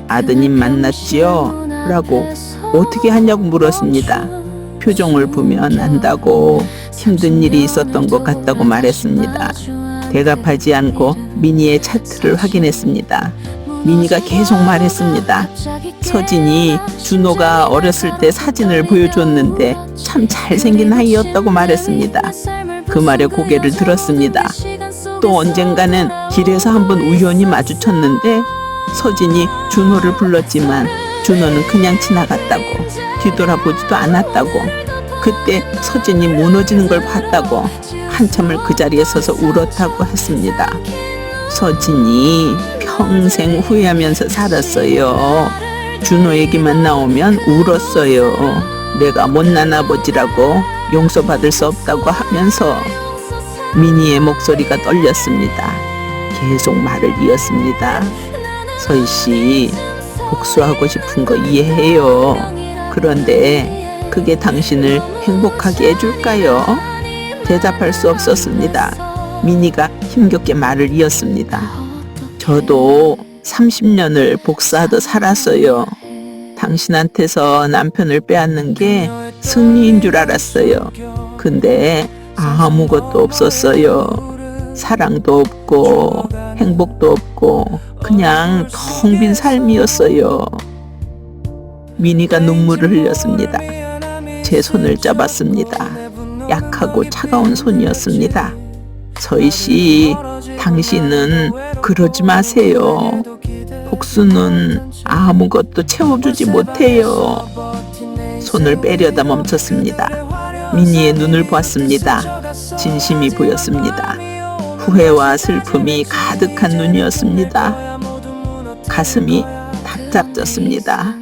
아드님 만났지요? 라고. 어떻게 하냐고 물었습니다. 표정을 보면 안다고, 힘든 일이 있었던 것 같다고 말했습니다. 대답하지 않고 미니의 차트를 확인했습니다. 미니가 계속 말했습니다. 서진이 준호가 어렸을 때 사진을 보여줬는데 참 잘생긴 아이였다고 말했습니다. 그 말에 고개를 들었습니다. 또 언젠가는 길에서 한번 우연히 마주쳤는데 서진이 준호를 불렀지만 준호는 그냥 지나갔다고, 뒤돌아보지도 않았다고, 그때 서진이 무너지는 걸 봤다고 한참을 그 자리에 서서 울었다고 했습니다. 서진이 평생 후회하면서 살았어요. 준호 얘기만 나오면 울었어요. 내가 못난 아버지라고, 용서받을 수 없다고 하면서. 미니의 목소리가 떨렸습니다. 계속 말을 이었습니다. 서희씨, 복수하고 싶은 거 이해해요. 그런데 그게 당신을 행복하게 해줄까요? 대답할 수 없었습니다. 미니가 힘겹게 말을 이었습니다. 저도 30년을 복수하듯 살았어요. 당신한테서 남편을 빼앗는 게 승리인 줄 알았어요. 근데 아무것도 없었어요. 사랑도 없고 행복도 없고 그냥 텅 빈 삶이었어요. 미니가 눈물을 흘렸습니다. 제 손을 잡았습니다. 약하고 차가운 손이었습니다. 서희씨, 당신은 그러지 마세요. 복수는 아무것도 채워주지 못해요. 손을 빼려다 멈췄습니다. 미니의 눈을 보았습니다. 진심이 보였습니다. 후회와 슬픔이 가득한 눈이었습니다. 가슴이 답답졌습니다.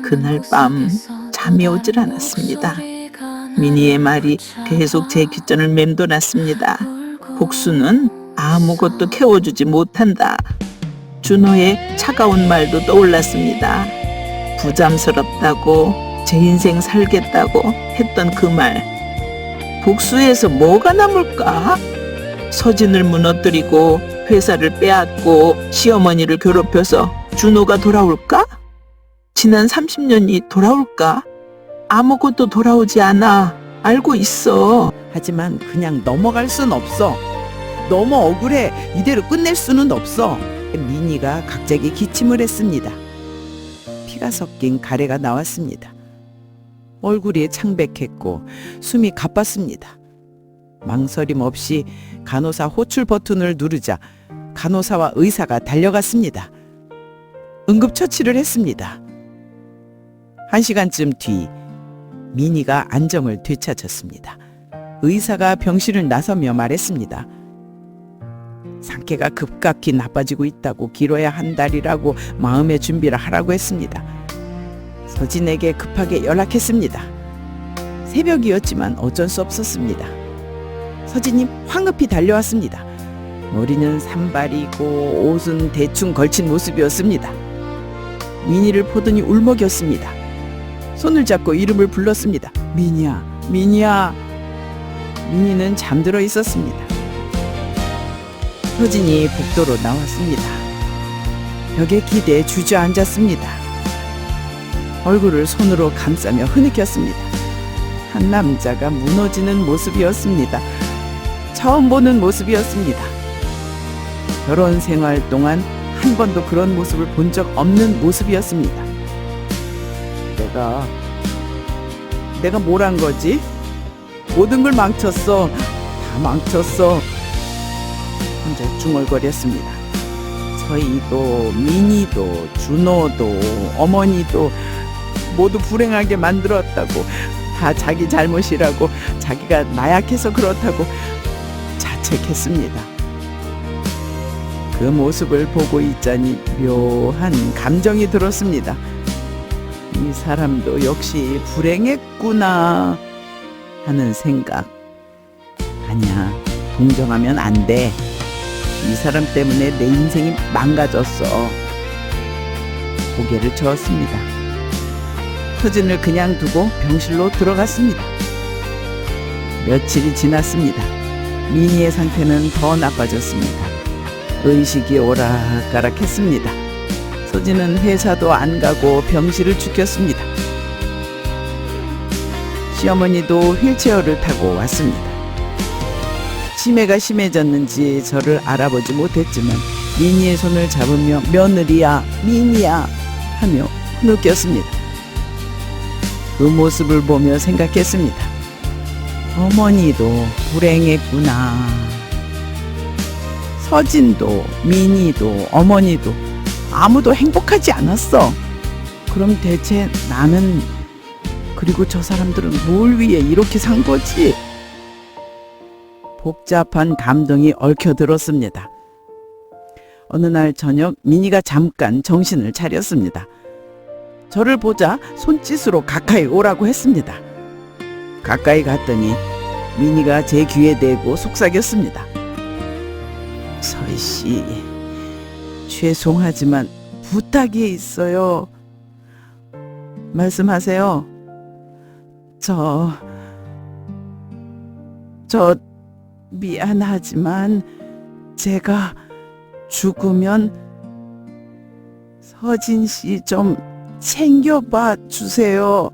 그날 밤 잠이 오질 않았습니다. 미니의 말이 계속 제 귓전을 맴돌았습니다. 복수는 아무것도 캐워주지 못한다. 준호의 차가운 말도 떠올랐습니다. 부담스럽다고, 제 인생 살겠다고 했던 그 말. 복수에서 뭐가 남을까? 서진을 무너뜨리고 회사를 빼앗고 시어머니를 괴롭혀서 준호가 돌아올까? 지난 30년이 돌아올까? 아무것도 돌아오지 않아. 알고 있어. 하지만 그냥 넘어갈 순 없어. 너무 억울해. 이대로 끝낼 수는 없어. 미니가 갑자기 기침을 했습니다. 피가 섞인 가래가 나왔습니다. 얼굴이 창백했고 숨이 가빴습니다. 망설임 없이 간호사 호출 버튼을 누르자 간호사와 의사가 달려갔습니다. 응급처치를 했습니다. 1시간쯤 뒤 미니가 안정을 되찾았습니다. 의사가 병실을 나서며 말했습니다. 상태가 급격히 나빠지고 있다고, 길어야 한 달이라고 마음의 준비를 하라고 했습니다. 서진에게 급하게 연락했습니다. 새벽이었지만 어쩔 수 없었습니다. 서진이 황급히 달려왔습니다. 머리는 산발이고 옷은 대충 걸친 모습이었습니다. 미니를 보더니 울먹였습니다. 손을 잡고 이름을 불렀습니다. 미니야, 미니야. 미니는 잠들어 있었습니다. 서진이 복도로 나왔습니다. 벽에 기대에 주저앉았습니다. 얼굴을 손으로 감싸며 흐느꼈습니다. 한 남자가 무너지는 모습이었습니다. 처음 보는 모습이었습니다. 결혼 생활 동안 한 번도 그런 모습을 본 적 없는 모습이었습니다. 내가 뭘 한 거지? 모든 걸 망쳤어. 다 망쳤어. 혼자 중얼거렸습니다. 서희도, 미니도, 준호도, 어머니도 모두 불행하게 만들었다고, 다 자기 잘못이라고, 자기가 나약해서 그렇다고 자책했습니다. 그 모습을 보고 있자니 묘한 감정이 들었습니다. 이 사람도 역시 불행했구나 하는 생각. 아니야, 동정하면 안 돼. 이 사람 때문에 내 인생이 망가졌어. 고개를 저었습니다. 서진을 그냥 두고 병실로 들어갔습니다. 며칠이 지났습니다. 미니의 상태는 더 나빠졌습니다. 의식이 오락가락했습니다. 서진은 회사도 안 가고 병실을 죽였습니다. 시어머니도 휠체어를 타고 왔습니다. 치매가 심해졌는지 저를 알아보지 못했지만 미니의 손을 잡으며 며느리야, 미니야 하며 흐느꼈습니다. 그 모습을 보며 생각했습니다. 어머니도 불행했구나. 서진도, 미니도, 어머니도 아무도 행복하지 않았어. 그럼 대체 나는, 그리고 저 사람들은 뭘 위해 이렇게 산 거지? 복잡한 감동이 얽혀들었습니다. 어느 날 저녁 미니가 잠깐 정신을 차렸습니다. 저를 보자 손짓으로 가까이 오라고 했습니다. 가까이 갔더니 미니가 제 귀에 대고 속삭였습니다. 서희씨, 죄송하지만 부탁이 있어요. 말씀하세요. 저 미안하지만 제가 죽으면 서진 씨 좀 챙겨봐 주세요.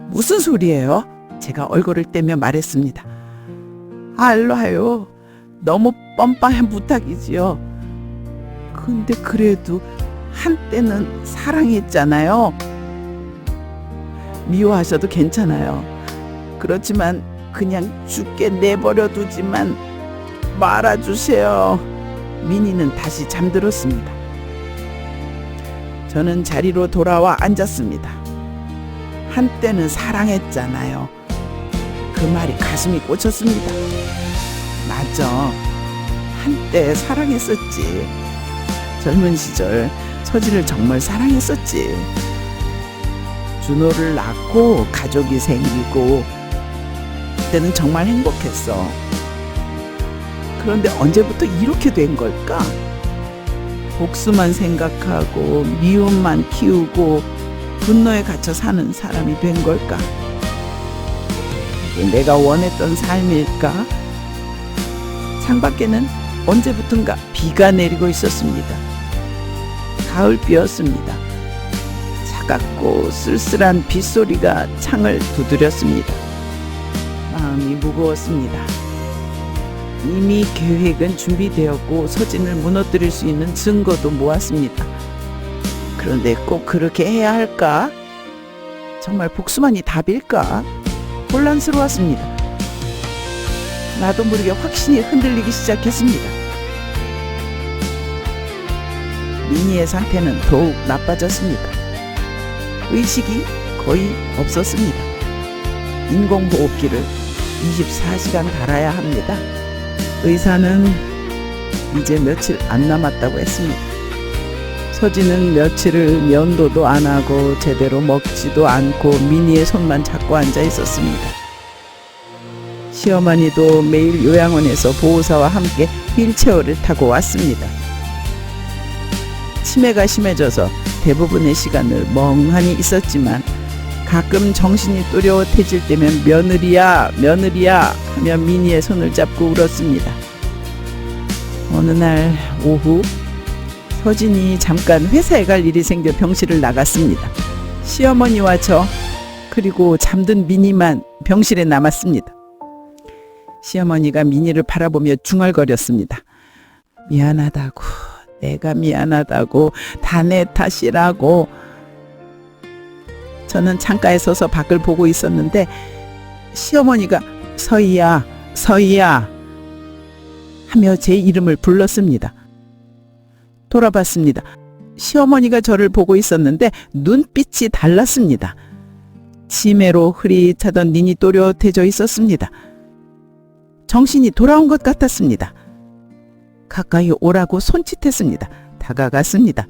무슨 소리예요? 제가 얼굴을 떼며 말했습니다. 알아요. 너무 뻔뻔한 부탁이지요. 근데 그래도 한때는 사랑했잖아요. 미워하셔도 괜찮아요. 그렇지만 그냥 죽게 내버려 두지만 말아주세요. 미니는 다시 잠들었습니다. 저는 자리로 돌아와 앉았습니다. 한때는 사랑했잖아요. 그 말이 가슴이 꽂혔습니다. 맞아. 한때 사랑했었지. 젊은 시절 서진을 정말 사랑했었지. 준호를 낳고 가족이 생기고 그때는 정말 행복했어. 그런데 언제부터 이렇게 된 걸까? 복수만 생각하고 미움만 키우고 분노에 갇혀 사는 사람이 된 걸까? 이게 내가 원했던 삶일까? 창밖에는 언제부턴가 비가 내리고 있었습니다. 가을비였습니다. 차갑고 쓸쓸한 빗소리가 창을 두드렸습니다. 마음이 무거웠습니다. 이미 계획은 준비되었고 서진을 무너뜨릴 수 있는 증거도 모았습니다. 그런데 꼭 그렇게 해야 할까? 정말 복수만이 답일까? 혼란스러웠습니다. 나도 모르게 확신이 흔들리기 시작했습니다. 미니의 상태는 더욱 나빠졌습니다. 의식이 거의 없었습니다. 인공호흡기를 24시간 달아야 합니다. 의사는 이제 며칠 안 남았다고 했습니다. 서진은 며칠을 면도도 안 하고 제대로 먹지도 않고 미니의 손만 잡고 앉아 있었습니다. 시어머니도 매일 요양원에서 보호사와 함께 휠체어를 타고 왔습니다. 치매가 심해져서 대부분의 시간을 멍하니 있었지만 가끔 정신이 또렷해질 때면 며느리야 며느리야 하며 미니의 손을 잡고 울었습니다. 어느 날 오후 서진이 잠깐 회사에 갈 일이 생겨 병실을 나갔습니다. 시어머니와 저 그리고 잠든 미니만 병실에 남았습니다. 시어머니가 미니를 바라보며 중얼거렸습니다. 미안하다고, 내가 미안하다고, 다 내 탓이라고. 저는 창가에 서서 밖을 보고 있었는데 시어머니가 서희야, 서희야 하며 제 이름을 불렀습니다. 돌아봤습니다. 시어머니가 저를 보고 있었는데 눈빛이 달랐습니다. 치매로 흐릿하던 눈이 또렷해져 있었습니다. 정신이 돌아온 것 같았습니다. 가까이 오라고 손짓했습니다. 다가갔습니다.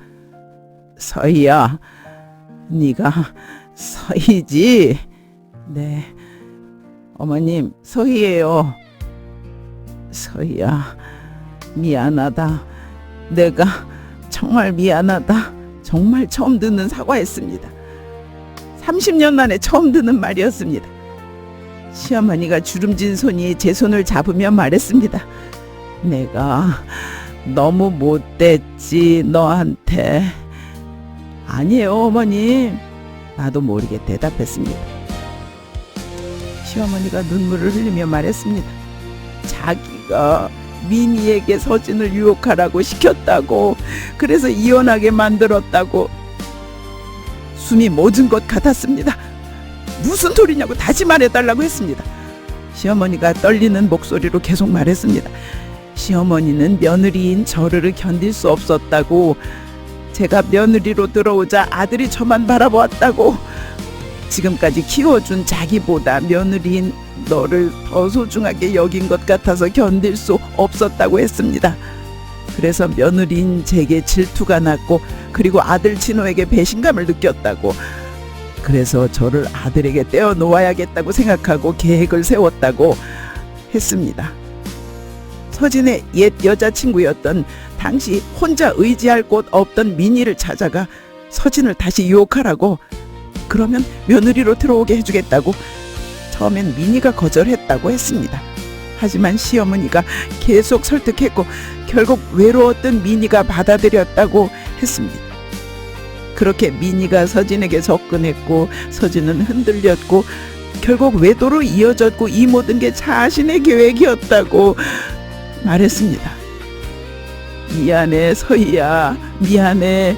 서희야, 네가 서희지? 네, 어머님 서희예요. 서희야, 미안하다. 내가 정말 미안하다. 정말 처음 듣는 사과였습니다. 30년 만에 처음 듣는 말이었습니다. 시어머니가 주름진 손이 제 손을 잡으며 말했습니다. 내가 너무 못됐지 너한테. 아니에요 어머님. 나도 모르게 대답했습니다. 시어머니가 눈물을 흘리며 말했습니다. 자기가 미니에게 서진을 유혹하라고 시켰다고, 그래서 이혼하게 만들었다고. 숨이 멎은 것 같았습니다. 무슨 소리냐고 다시 말해달라고 했습니다. 시어머니가 떨리는 목소리로 계속 말했습니다. 시어머니는 며느리인 저를 견딜 수 없었다고. 제가 며느리로 들어오자 아들이 저만 바라보았다고. 지금까지 키워준 자기보다 며느리인 너를 더 소중하게 여긴 것 같아서 견딜 수 없었다고 했습니다. 그래서 며느리인 제게 질투가 났고, 그리고 아들 진호에게 배신감을 느꼈다고. 그래서 저를 아들에게 떼어놓아야겠다고 생각하고 계획을 세웠다고 했습니다. 서진의 옛 여자친구였던 당시 혼자 의지할 곳 없던 미니를 찾아가 서진을 다시 유혹하라고, 그러면 며느리로 들어오게 해주겠다고. 처음엔 미니가 거절했다고 했습니다. 하지만 시어머니가 계속 설득했고 결국 외로웠던 미니가 받아들였다고 했습니다. 그렇게 미니가 서진에게 접근했고 서진은 흔들렸고 결국 외도로 이어졌고 이 모든 게 자신의 계획이었다고 말했습니다. 미안해 서희야, 미안해.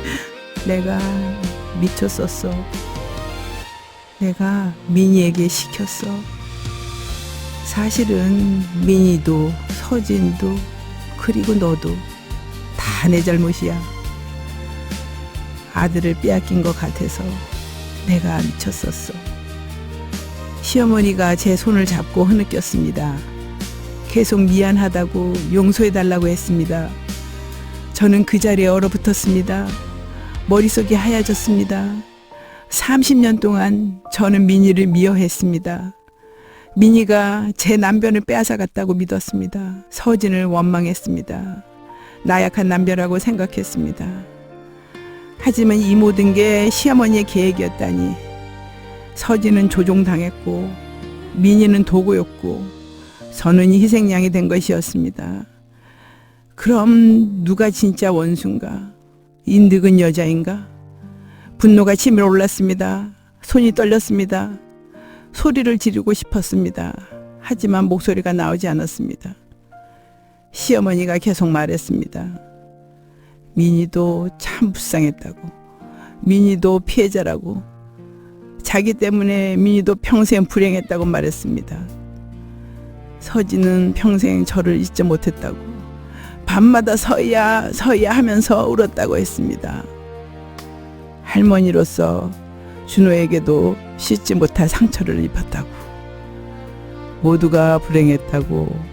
내가 미쳤었어. 내가 미니에게 시켰어. 사실은 미니도 서진도 그리고 너도 다 내 잘못이야. 아들을 빼앗긴 것 같아서 내가 미쳤었어. 시어머니가 제 손을 잡고 흐느꼈습니다. 계속 미안하다고 용서해달라고 했습니다. 저는 그 자리에 얼어붙었습니다. 머릿속이 하얘졌습니다. 30년 동안 저는 민희를 미워했습니다. 민희가 제 남편을 빼앗아갔다고 믿었습니다. 서진을 원망했습니다. 나약한 남편이라고 생각했습니다. 하지만 이 모든 게 시어머니의 계획이었다니. 서진은 조종당했고 민희는 도구였고 저는 희생양이 된 것이었습니다. 그럼 누가 진짜 원수인가? 이 늙은 여자인가? 분노가 치밀어 올랐습니다. 손이 떨렸습니다. 소리를 지르고 싶었습니다. 하지만 목소리가 나오지 않았습니다. 시어머니가 계속 말했습니다. 민희도 참 불쌍했다고. 민희도 피해자라고. 자기 때문에 민희도 평생 불행했다고 말했습니다. 서진은 평생 저를 잊지 못했다고. 밤마다 서희야 서희야 하면서 울었다고 했습니다. 할머니로서 준호에게도 씻지 못할 상처를 입혔다고. 모두가 불행했다고.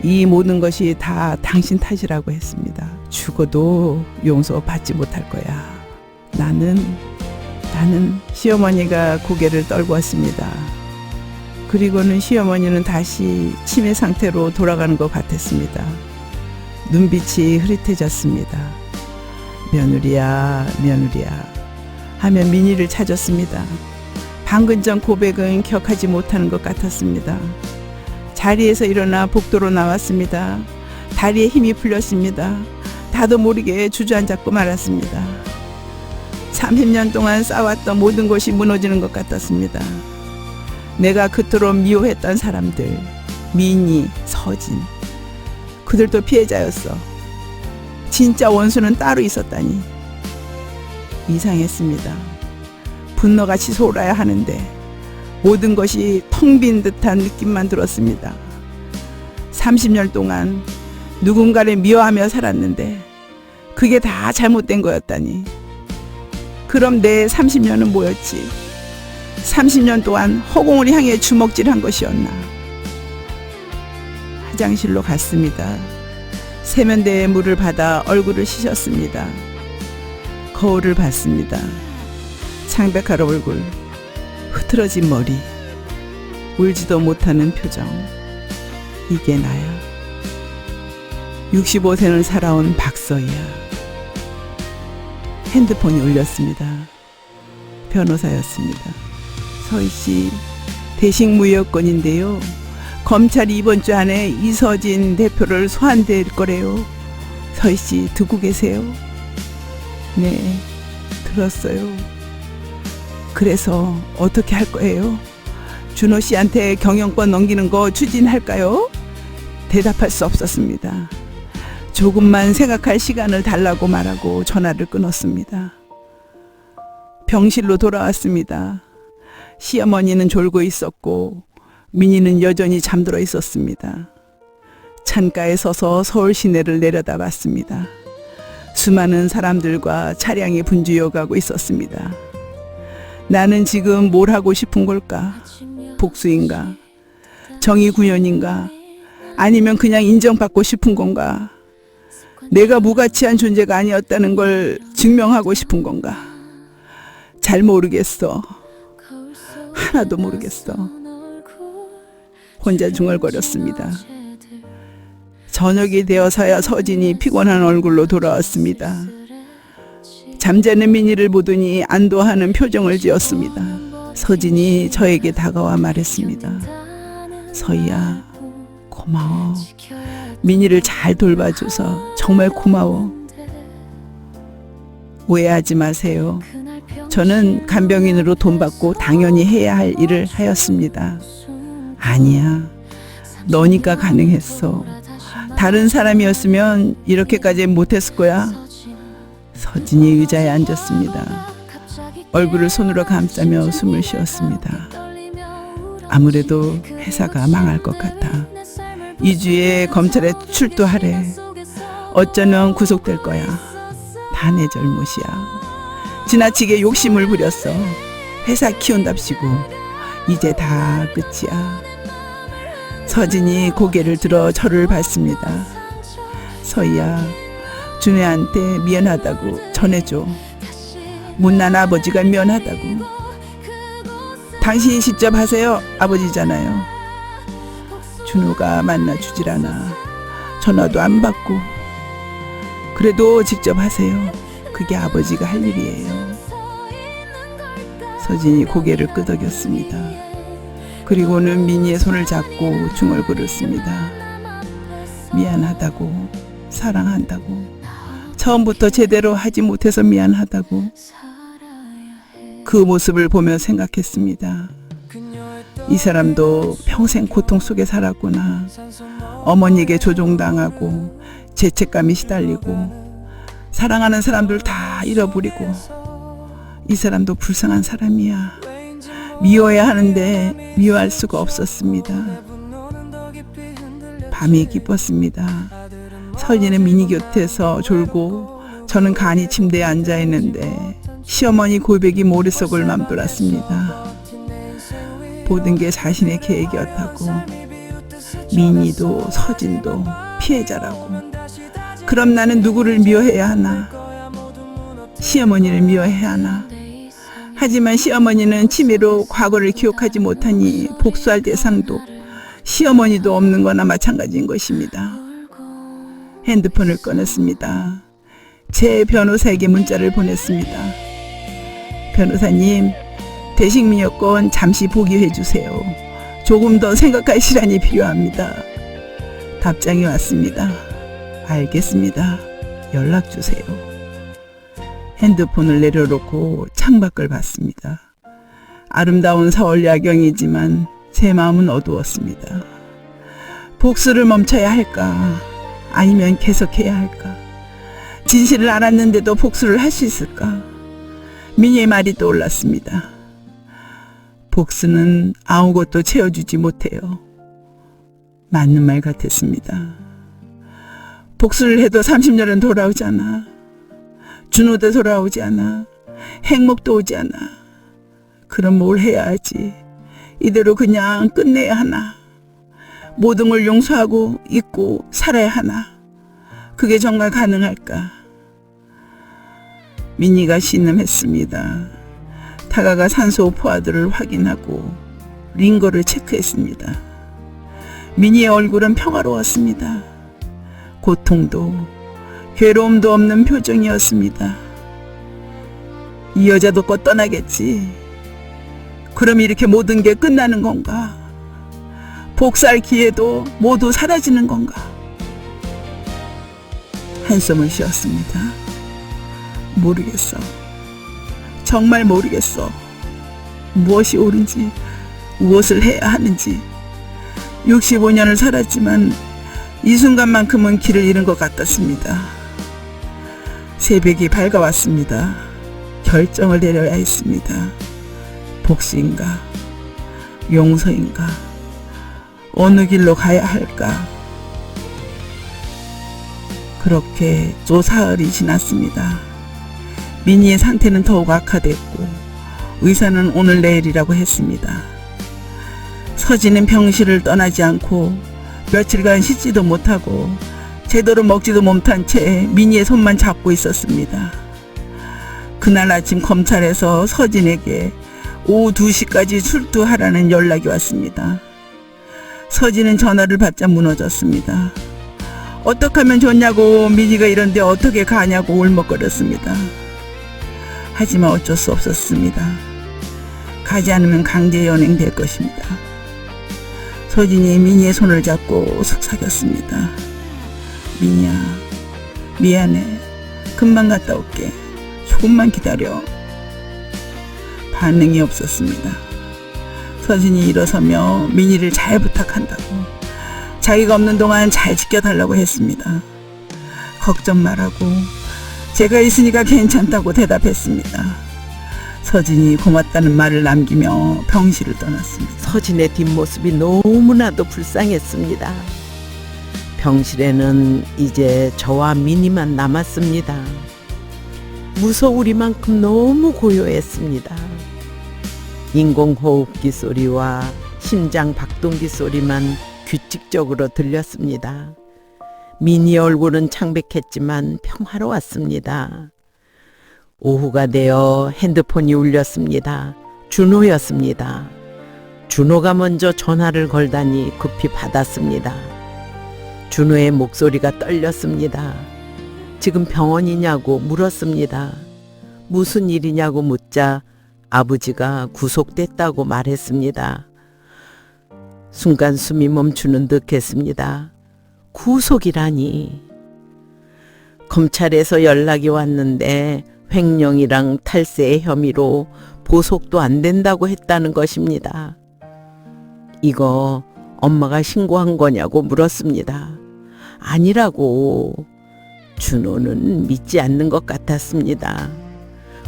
이 모든 것이 다 당신 탓이라고 했습니다. 죽어도 용서받지 못할 거야. 나는 시어머니가 고개를 떨구었습니다. 그리고는 시어머니는 다시 치매 상태로 돌아가는 것 같았습니다. 눈빛이 흐릿해졌습니다. 며느리야 며느리야 하며 민희를 찾았습니다. 방금 전 고백은 기억하지 못하는 것 같았습니다. 자리에서 일어나 복도로 나왔습니다. 다리에 힘이 풀렸습니다. 나도 모르게 주저앉았고 말았습니다. 30년 동안 쌓아왔던 모든 것이 무너지는 것 같았습니다. 내가 그토록 미워했던 사람들, 민희, 서진, 그들도 피해자였어. 진짜 원수는 따로 있었다니. 이상했습니다. 분노가 치솟아야 하는데 모든 것이 텅 빈 듯한 느낌만 들었습니다. 30년 동안 누군가를 미워하며 살았는데 그게 다 잘못된 거였다니. 그럼 내 30년은 뭐였지? 30년 동안 허공을 향해 주먹질한 것이었나? 화장실로 갔습니다. 세면대에 물을 받아 얼굴을 씻었습니다. 거울을 봤습니다. 창백한 얼굴, 흐트러진 머리, 울지도 못하는 표정. 이게 나야. 65세를 살아온 박서희야. 핸드폰이 울렸습니다. 변호사였습니다. 서희씨, 대식무효건인데요. 검찰이 이번 주 안에 이서진 대표를 소환될 거래요. 서희씨 듣고 계세요? 네, 들었어요. 그래서 어떻게 할 거예요? 준호 씨한테 경영권 넘기는 거 추진할까요? 대답할 수 없었습니다. 조금만 생각할 시간을 달라고 말하고 전화를 끊었습니다. 병실로 돌아왔습니다. 시어머니는 졸고 있었고 민희는 여전히 잠들어 있었습니다. 창가에 서서 서울 시내를 내려다봤습니다. 수많은 사람들과 차량이 분주해가고 있었습니다. 나는 지금 뭘 하고 싶은 걸까? 복수인가? 정의구현인가? 아니면 그냥 인정받고 싶은 건가? 내가 무가치한 존재가 아니었다는 걸 증명하고 싶은 건가? 잘 모르겠어. 하나도 모르겠어. 혼자 중얼거렸습니다. 저녁이 되어서야 서진이 피곤한 얼굴로 돌아왔습니다. 잠자는 민희를 보더니 안도하는 표정을 지었습니다. 서진이 저에게 다가와 말했습니다. 서희야, 고마워. 민희를 잘 돌봐줘서 정말 고마워. 오해하지 마세요. 저는 간병인으로 돈 받고 당연히 해야 할 일을 하였습니다. 아니야, 너니까 가능했어. 다른 사람이었으면 이렇게까지 못했을 거야. 서진이 의자에 앉았습니다. 얼굴을 손으로 감싸며 숨을 쉬었습니다. 아무래도 회사가 망할 것 같아. 2주에 검찰에 출두하래. 어쩌면 구속될 거야. 다 내 잘못이야. 지나치게 욕심을 부렸어. 회사 키운답시고 이제 다 끝이야. 서진이 고개를 들어 저를 봤습니다. 서희야, 준혜한테 미안하다고 전해줘. 못난 아버지가 미안하다고. 당신이 직접 하세요. 아버지잖아요. 준호가 만나주질 않아. 전화도 안 받고. 그래도 직접 하세요. 그게 아버지가 할 일이에요. 서진이 고개를 끄덕였습니다. 그리고는 민희의 손을 잡고 중얼거렸습니다. 미안하다고, 사랑한다고, 처음부터 제대로 하지 못해서 미안하다고. 그 모습을 보며 생각했습니다. 이 사람도 평생 고통 속에 살았구나. 어머니에게 조종당하고 죄책감이 시달리고 사랑하는 사람들 다 잃어버리고. 이 사람도 불쌍한 사람이야. 미워해야 하는데 미워할 수가 없었습니다. 밤이 깊었습니다. 서진은 민희 곁에서 졸고 저는 간이 침대에 앉아 있는데 시어머니 고백이 머릿속을 맘돌았습니다. 모든 게 자신의 계획이었다고. 민희도 서진도 피해자라고. 그럼 나는 누구를 미워해야 하나? 시어머니를 미워해야 하나? 하지만 시어머니는 치매로 과거를 기억하지 못하니 복수할 대상도 시어머니도 없는 거나 마찬가지인 것입니다. 핸드폰을 꺼냈습니다. 제 변호사에게 문자를 보냈습니다. 변호사님, 대식민 여건 잠시 보기해 주세요. 조금 더 생각할 시간이 필요합니다. 답장이 왔습니다. 알겠습니다. 연락 주세요. 핸드폰을 내려놓고 창밖을 봤습니다. 아름다운 서울 야경이지만 제 마음은 어두웠습니다. 복수를 멈춰야 할까? 아니면 계속해야 할까? 진실을 알았는데도 복수를 할 수 있을까? 민희의 말이 떠올랐습니다. 복수는 아무것도 채워주지 못해요. 맞는 말 같았습니다. 복수를 해도 30년은 돌아오잖아. 준호도 돌아오지 않아. 행복도 오지 않아. 그럼 뭘 해야 하지? 이대로 그냥 끝내야 하나? 모든 걸 용서하고 잊고 살아야 하나? 그게 정말 가능할까? 민희가 신음했습니다. 다가가 산소 포화도를 확인하고 링거를 체크했습니다. 민희의 얼굴은 평화로웠습니다. 고통도 괴로움도 없는 표정이었습니다. 이 여자도 곧 떠나겠지. 그럼 이렇게 모든 게 끝나는 건가? 복수할 기회도 모두 사라지는 건가? 한숨을 쉬었습니다. 모르겠어. 정말 모르겠어. 무엇이 옳은지, 무엇을 해야 하는지. 65년을 살았지만 이 순간만큼은 길을 잃은 것 같았습니다. 새벽이 밝아왔습니다. 결정을 내려야 했습니다. 복수인가? 용서인가? 어느 길로 가야 할까? 그렇게 또 사흘이 지났습니다. 민희의 상태는 더욱 악화됐고 의사는 오늘 내일이라고 했습니다. 서진은 병실을 떠나지 않고 며칠간 씻지도 못하고 제대로 먹지도 못한 채 민희의 손만 잡고 있었습니다. 그날 아침 검찰에서 서진에게 오후 2시까지 출두하라는 연락이 왔습니다. 서진은 전화를 받자 무너졌습니다. 어떻게 하면 좋냐고, 민희가 이런데 어떻게 가냐고 울먹거렸습니다. 하지만 어쩔 수 없었습니다. 가지 않으면 강제 연행될 것입니다. 서진이 민희의 손을 잡고 속삭였습니다. 민희야, 미안해. 금방 갔다 올게. 조금만 기다려. 반응이 없었습니다. 서진이 일어서며 민희를 잘 부탁한다고, 자기가 없는 동안 잘 지켜달라고 했습니다. 걱정 말라고, 제가 있으니까 괜찮다고 대답했습니다. 서진이 고맙다는 말을 남기며 병실을 떠났습니다. 서진의 뒷모습이 너무나도 불쌍했습니다. 병실에는 이제 저와 민희만 남았습니다. 무서우리만큼 너무 고요했습니다. 인공호흡기 소리와 심장 박동기 소리만 규칙적으로 들렸습니다. 민희 얼굴은 창백했지만 평화로웠습니다. 오후가 되어 핸드폰이 울렸습니다. 준호였습니다. 준호가 먼저 전화를 걸다니 급히 받았습니다. 준호의 목소리가 떨렸습니다. 지금 병원이냐고 물었습니다. 무슨 일이냐고 묻자 아버지가 구속됐다고 말했습니다. 순간 숨이 멈추는 듯 했습니다. 구속이라니. 검찰에서 연락이 왔는데 횡령이랑 탈세 혐의로 보석도 안 된다고 했다는 것입니다. 이거 엄마가 신고한 거냐고 물었습니다. 아니라고. 준호는 믿지 않는 것 같았습니다.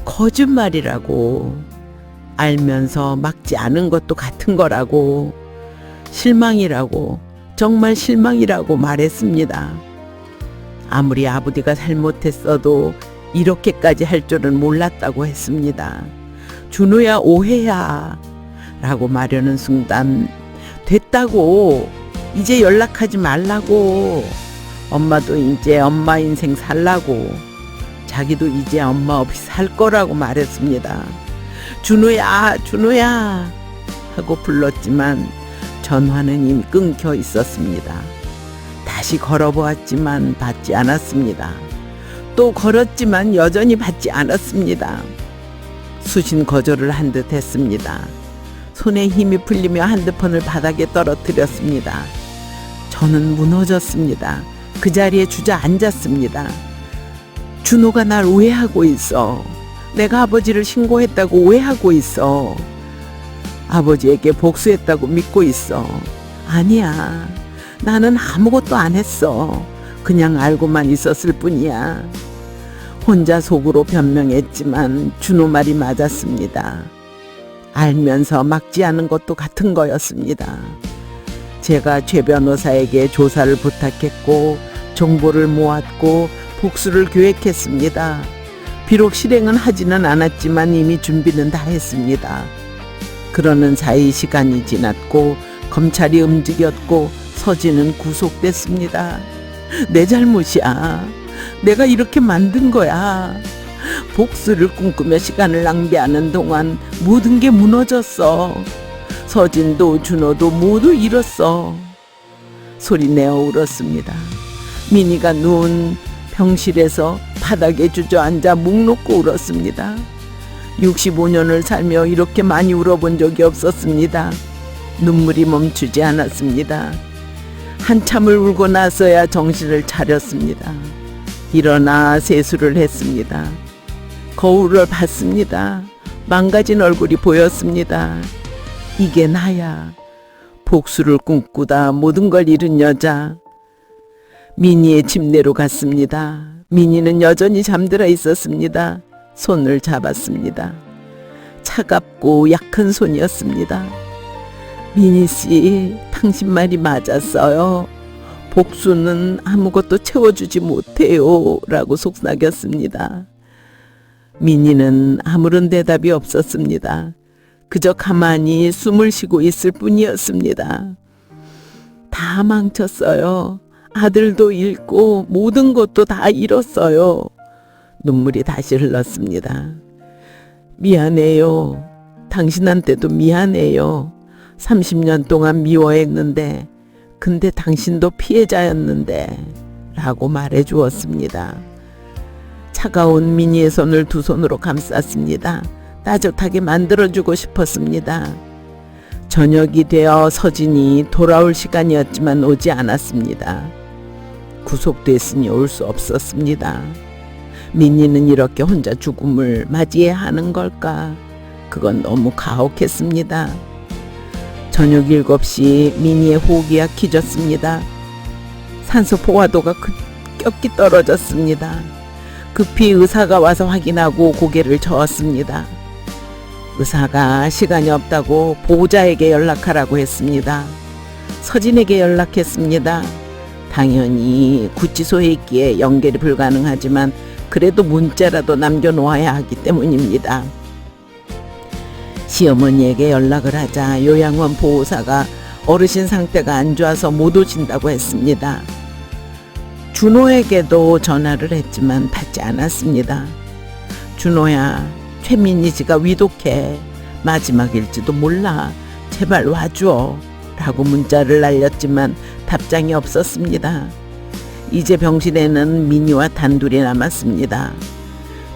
거짓말이라고. 알면서 막지 않은 것도 같은 거라고. 실망이라고. 정말 실망이라고 말했습니다. 아무리 아버지가 잘못했어도 이렇게까지 할 줄은 몰랐다고 했습니다. 준호야, 오해야 라고 말하는 순간 됐다고. 이제 연락하지 말라고. 엄마도 이제 엄마 인생 살라고. 자기도 이제 엄마 없이 살 거라고 말했습니다. 준호야, 준호야 하고 불렀지만 전화는 이미 끊겨 있었습니다. 다시 걸어보았지만 받지 않았습니다. 또 걸었지만 여전히 받지 않았습니다. 수신 거절을 한 듯 했습니다. 손에 힘이 풀리며 핸드폰을 바닥에 떨어뜨렸습니다. 저는 무너졌습니다. 그 자리에 주저앉았습니다. 준호가 날 오해하고 있어. 내가 아버지를 신고했다고 오해하고 있어. 아버지에게 복수했다고 믿고 있어. 아니야. 나는 아무것도 안 했어. 그냥 알고만 있었을 뿐이야. 혼자 속으로 변명했지만 준호 말이 맞았습니다. 알면서 막지 않은 것도 같은 거였습니다. 제가 최 변호사에게 조사를 부탁했고 정보를 모았고 복수를 계획했습니다. 비록 실행은 하지는 않았지만 이미 준비는 다 했습니다. 그러는 사이 시간이 지났고 검찰이 움직였고 서진은 구속됐습니다. 내 잘못이야. 내가 이렇게 만든 거야. 복수를 꿈꾸며 시간을 낭비하는 동안 모든 게 무너졌어. 서진도 준호도 모두 잃었어. 소리내어 울었습니다. 민희가 누운 병실에서 바닥에 주저앉아 목 놓고 울었습니다. 65년을 살며 이렇게 많이 울어본 적이 없었습니다. 눈물이 멈추지 않았습니다. 한참을 울고 나서야 정신을 차렸습니다. 일어나 세수를 했습니다. 거울을 봤습니다. 망가진 얼굴이 보였습니다. 이게 나야. 복수를 꿈꾸다 모든 걸 잃은 여자. 민희의 침대로 갔습니다. 민희는 여전히 잠들어 있었습니다. 손을 잡았습니다. 차갑고 약한 손이었습니다. 민희 씨, 당신 말이 맞았어요. 복수는 아무것도 채워주지 못해요. 라고 속삭였습니다. 민희는 아무런 대답이 없었습니다. 그저 가만히 숨을 쉬고 있을 뿐이었습니다. 다 망쳤어요. 아들도 잃고 모든 것도 다 잃었어요. 눈물이 다시 흘렀습니다. 미안해요. 당신한테도 미안해요. 30년 동안 미워했는데, 근데 당신도 피해자였는데 라고 말해 주었습니다. 차가운 민희의 손을 두 손으로 감쌌습니다. 따뜻하게 만들어주고 싶었습니다. 저녁이 되어 서진이 돌아올 시간이었지만 오지 않았습니다. 구속됐으니 올 수 없었습니다. 민희는 이렇게 혼자 죽음을 맞이해야 하는 걸까? 그건 너무 가혹했습니다. 저녁 7시 민희의 호흡이 약해졌습니다. 산소 포화도가 급격히 떨어졌습니다. 급히 의사가 와서 확인하고 고개를 저었습니다. 의사가 시간이 없다고 보호자에게 연락하라고 했습니다. 서진에게 연락했습니다. 당연히 구치소에 있기에 연결이 불가능하지만 그래도 문자라도 남겨놓아야 하기 때문입니다. 시어머니에게 연락을 하자 요양원 보호사가 어르신 상태가 안 좋아서 못 오신다고 했습니다. 준호에게도 전화를 했지만 받지 않았습니다. 준호야, 최민희 씨가 위독해. 마지막일지도 몰라. 제발 와줘. 라고 문자를 날렸지만 답장이 없었습니다. 이제 병실에는 민희와 단둘이 남았습니다.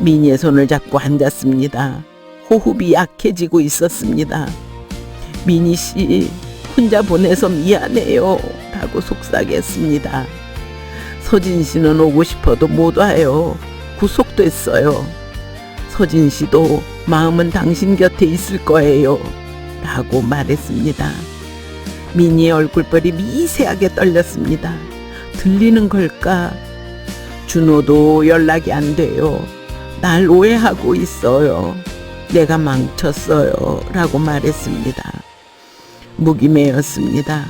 민희의 손을 잡고 앉았습니다. 호흡이 약해지고 있었습니다. 민희 씨, 혼자 보내서 미안해요. 라고 속삭였습니다. 서진 씨는 오고 싶어도 못 와요. 구속됐어요. 서진 씨도 마음은 당신 곁에 있을 거예요. 라고 말했습니다. 민희의 얼굴벌이 미세하게 떨렸습니다. 들리는 걸까? 준호도 연락이 안 돼요. 날 오해하고 있어요. 내가 망쳤어요. 라고 말했습니다. 무기매였습니다.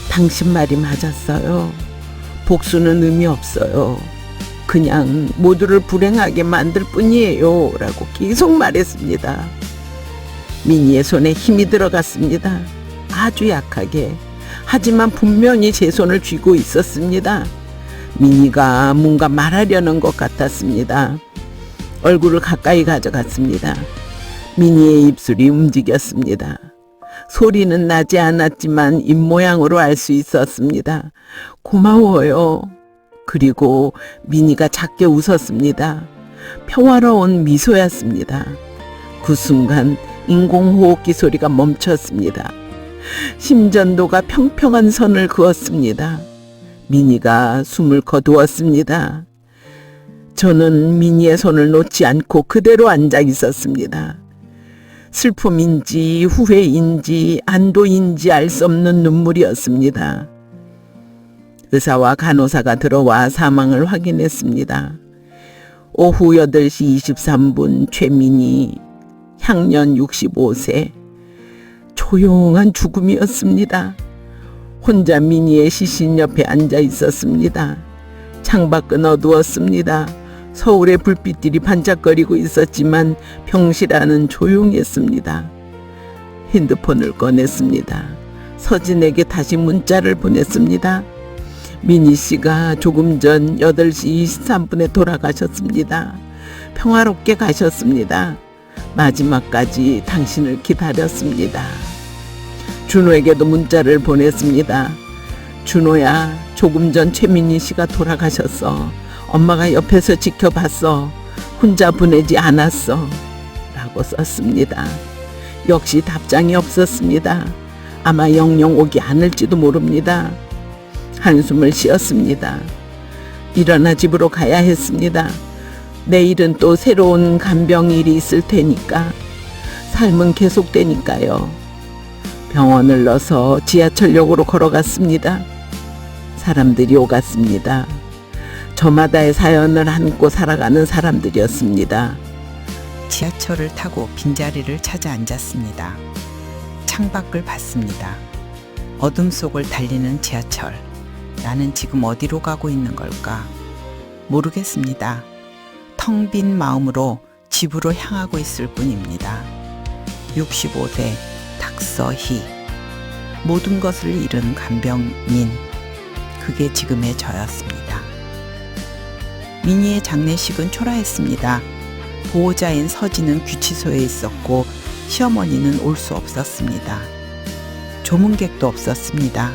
당신 말이 맞았어요. 복수는 의미 없어요. 그냥 모두를 불행하게 만들 뿐이에요. 라고 계속 말했습니다. 민희의 손에 힘이 들어갔습니다. 아주 약하게. 하지만 분명히 제 손을 쥐고 있었습니다. 민희가 뭔가 말하려는 것 같았습니다. 얼굴을 가까이 가져갔습니다. 민희의 입술이 움직였습니다. 소리는 나지 않았지만 입모양으로 알 수 있었습니다. 고마워요. 그리고 민희가 작게 웃었습니다. 평화로운 미소였습니다. 그 순간 인공호흡기 소리가 멈췄습니다. 심전도가 평평한 선을 그었습니다. 민희가 숨을 거두었습니다. 저는 민희의 손을 놓지 않고 그대로 앉아 있었습니다. 슬픔인지 후회인지 안도인지 알 수 없는 눈물이었습니다. 의사와 간호사가 들어와 사망을 확인했습니다. 오후 8시 23분 최민희, 향년 65세. 조용한 죽음이었습니다. 혼자 민희의 시신 옆에 앉아 있었습니다. 창밖은 어두웠습니다. 서울의 불빛들이 반짝거리고 있었지만 병실 안은 조용했습니다. 핸드폰을 꺼냈습니다. 서진에게 다시 문자를 보냈습니다. 민희 씨가 조금 전 8시 23분에 돌아가셨습니다. 평화롭게 가셨습니다. 마지막까지 당신을 기다렸습니다. 준호에게도 문자를 보냈습니다. 준호야, 조금 전 최민희 씨가 돌아가셨어. 엄마가 옆에서 지켜봤어. 혼자 보내지 않았어. 라고 썼습니다. 역시 답장이 없었습니다. 아마 영영 오지 않을지도 모릅니다. 한숨을 쉬었습니다. 일어나 집으로 가야 했습니다. 내일은 또 새로운 간병일이 있을 테니까. 삶은 계속되니까요. 병원을 넣어서 지하철역으로 걸어갔습니다. 사람들이 오갔습니다. 저마다의 사연을 안고 살아가는 사람들이었습니다. 지하철을 타고 빈자리를 찾아 앉았습니다. 창밖을 봤습니다. 어둠 속을 달리는 지하철. 나는 지금 어디로 가고 있는 걸까? 모르겠습니다. 텅 빈 마음으로 집으로 향하고 있을 뿐입니다. 65세 닥서희. 모든 것을 잃은 간병인. 그게 지금의 저였습니다. 민희의 장례식은 초라했습니다. 보호자인 서진은 귀치소에 있었고 시어머니는 올 수 없었습니다. 조문객도 없었습니다.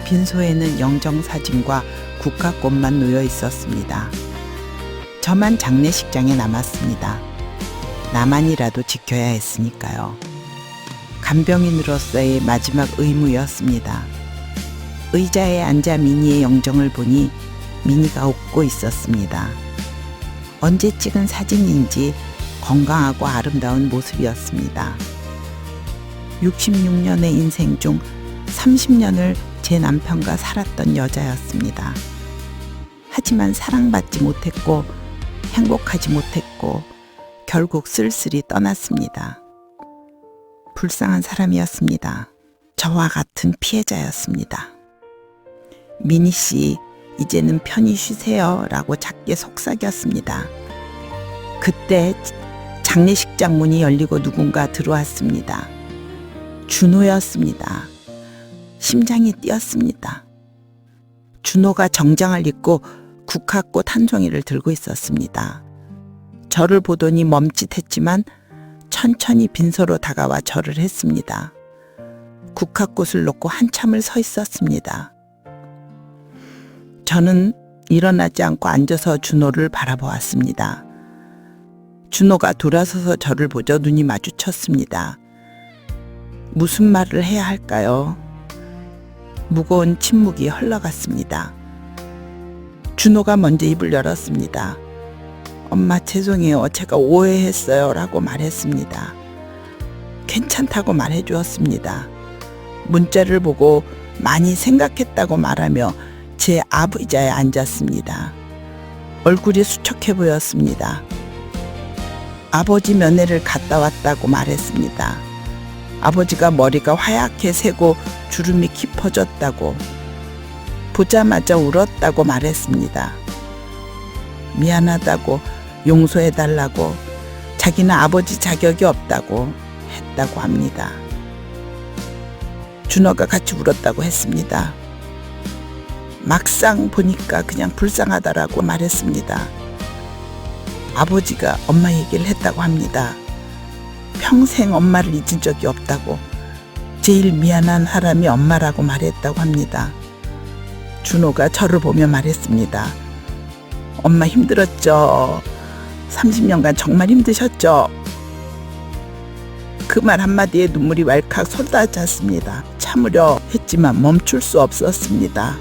빈소에는 영정사진과 국화꽃만 놓여 있었습니다. 저만 장례식장에 남았습니다. 나만이라도 지켜야 했으니까요. 간병인으로서의 마지막 의무였습니다. 의자에 앉아 민희의 영정을 보니 민희가 웃고 있었습니다. 언제 찍은 사진인지 건강하고 아름다운 모습이었습니다. 66년의 인생 중 30년을 제 남편과 살았던 여자였습니다. 하지만 사랑받지 못했고 행복하지 못했고 결국 쓸쓸히 떠났습니다. 불쌍한 사람이었습니다. 저와 같은 피해자였습니다. 민희 씨, 이제는 편히 쉬세요 라고 작게 속삭였습니다. 그때 장례식장 문이 열리고 누군가 들어왔습니다. 준호였습니다. 심장이 뛰었습니다. 준호가 정장을 입고 국화꽃 한 종이를 들고 있었습니다. 저를 보더니 멈칫했지만 천천히 빈소로 다가와 절을 했습니다. 국화꽃을 놓고 한참을 서 있었습니다. 저는 일어나지 않고 앉아서 준호를 바라보았습니다. 준호가 돌아서서 저를 보자 눈이 마주쳤습니다. 무슨 말을 해야 할까요? 무거운 침묵이 흘러갔습니다. 준호가 먼저 입을 열었습니다. 엄마 죄송해요. 제가 오해했어요. 라고 말했습니다. 괜찮다고 말해 주었습니다. 문자를 보고 많이 생각했다고 말하며 제 앞 의자에 앉았습니다. 얼굴이 수척해 보였습니다. 아버지 면회를 갔다 왔다고 말했습니다. 아버지가 머리가 하얗게 새고 주름이 깊어졌다고, 보자마자 울었다고 말했습니다. 미안하다고, 용서해달라고, 자기는 아버지 자격이 없다고 했다고 합니다. 준호가 같이 울었다고 했습니다. 막상 보니까 그냥 불쌍하다라고 말했습니다. 아버지가 엄마 얘기를 했다고 합니다. 평생 엄마를 잊은 적이 없다고, 제일 미안한 사람이 엄마라고 말했다고 합니다. 준호가 저를 보며 말했습니다. 엄마 힘들었죠. 30년간 정말 힘드셨죠. 그 말 한마디에 눈물이 왈칵 쏟아졌습니다. 참으려 했지만 멈출 수 없었습니다.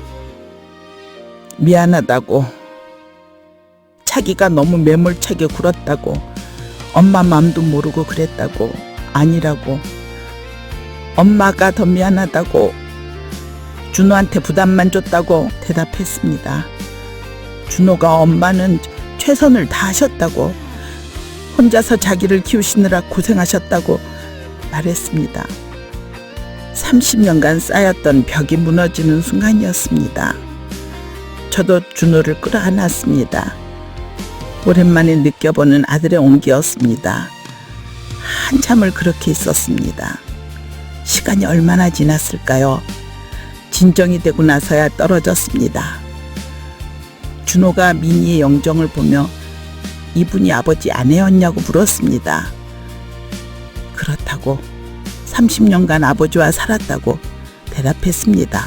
미안하다고, 자기가 너무 매몰차게 굴었다고, 엄마 마음도 모르고 그랬다고, 아니라고, 엄마가 더 미안하다고, 준호한테 부담만 줬다고 대답했습니다. 준호가 엄마는 최선을 다하셨다고, 혼자서 자기를 키우시느라 고생하셨다고 말했습니다. 30년간 쌓였던 벽이 무너지는 순간이었습니다. 저도 준호를 끌어안았습니다. 오랜만에 느껴보는 아들의 온기였습니다. 한참을 그렇게 있었습니다. 시간이 얼마나 지났을까요? 진정이 되고 나서야 떨어졌습니다. 준호가 민희의 영정을 보며 이분이 아버지 아내였냐고 물었습니다. 그렇다고, 30년간 아버지와 살았다고 대답했습니다.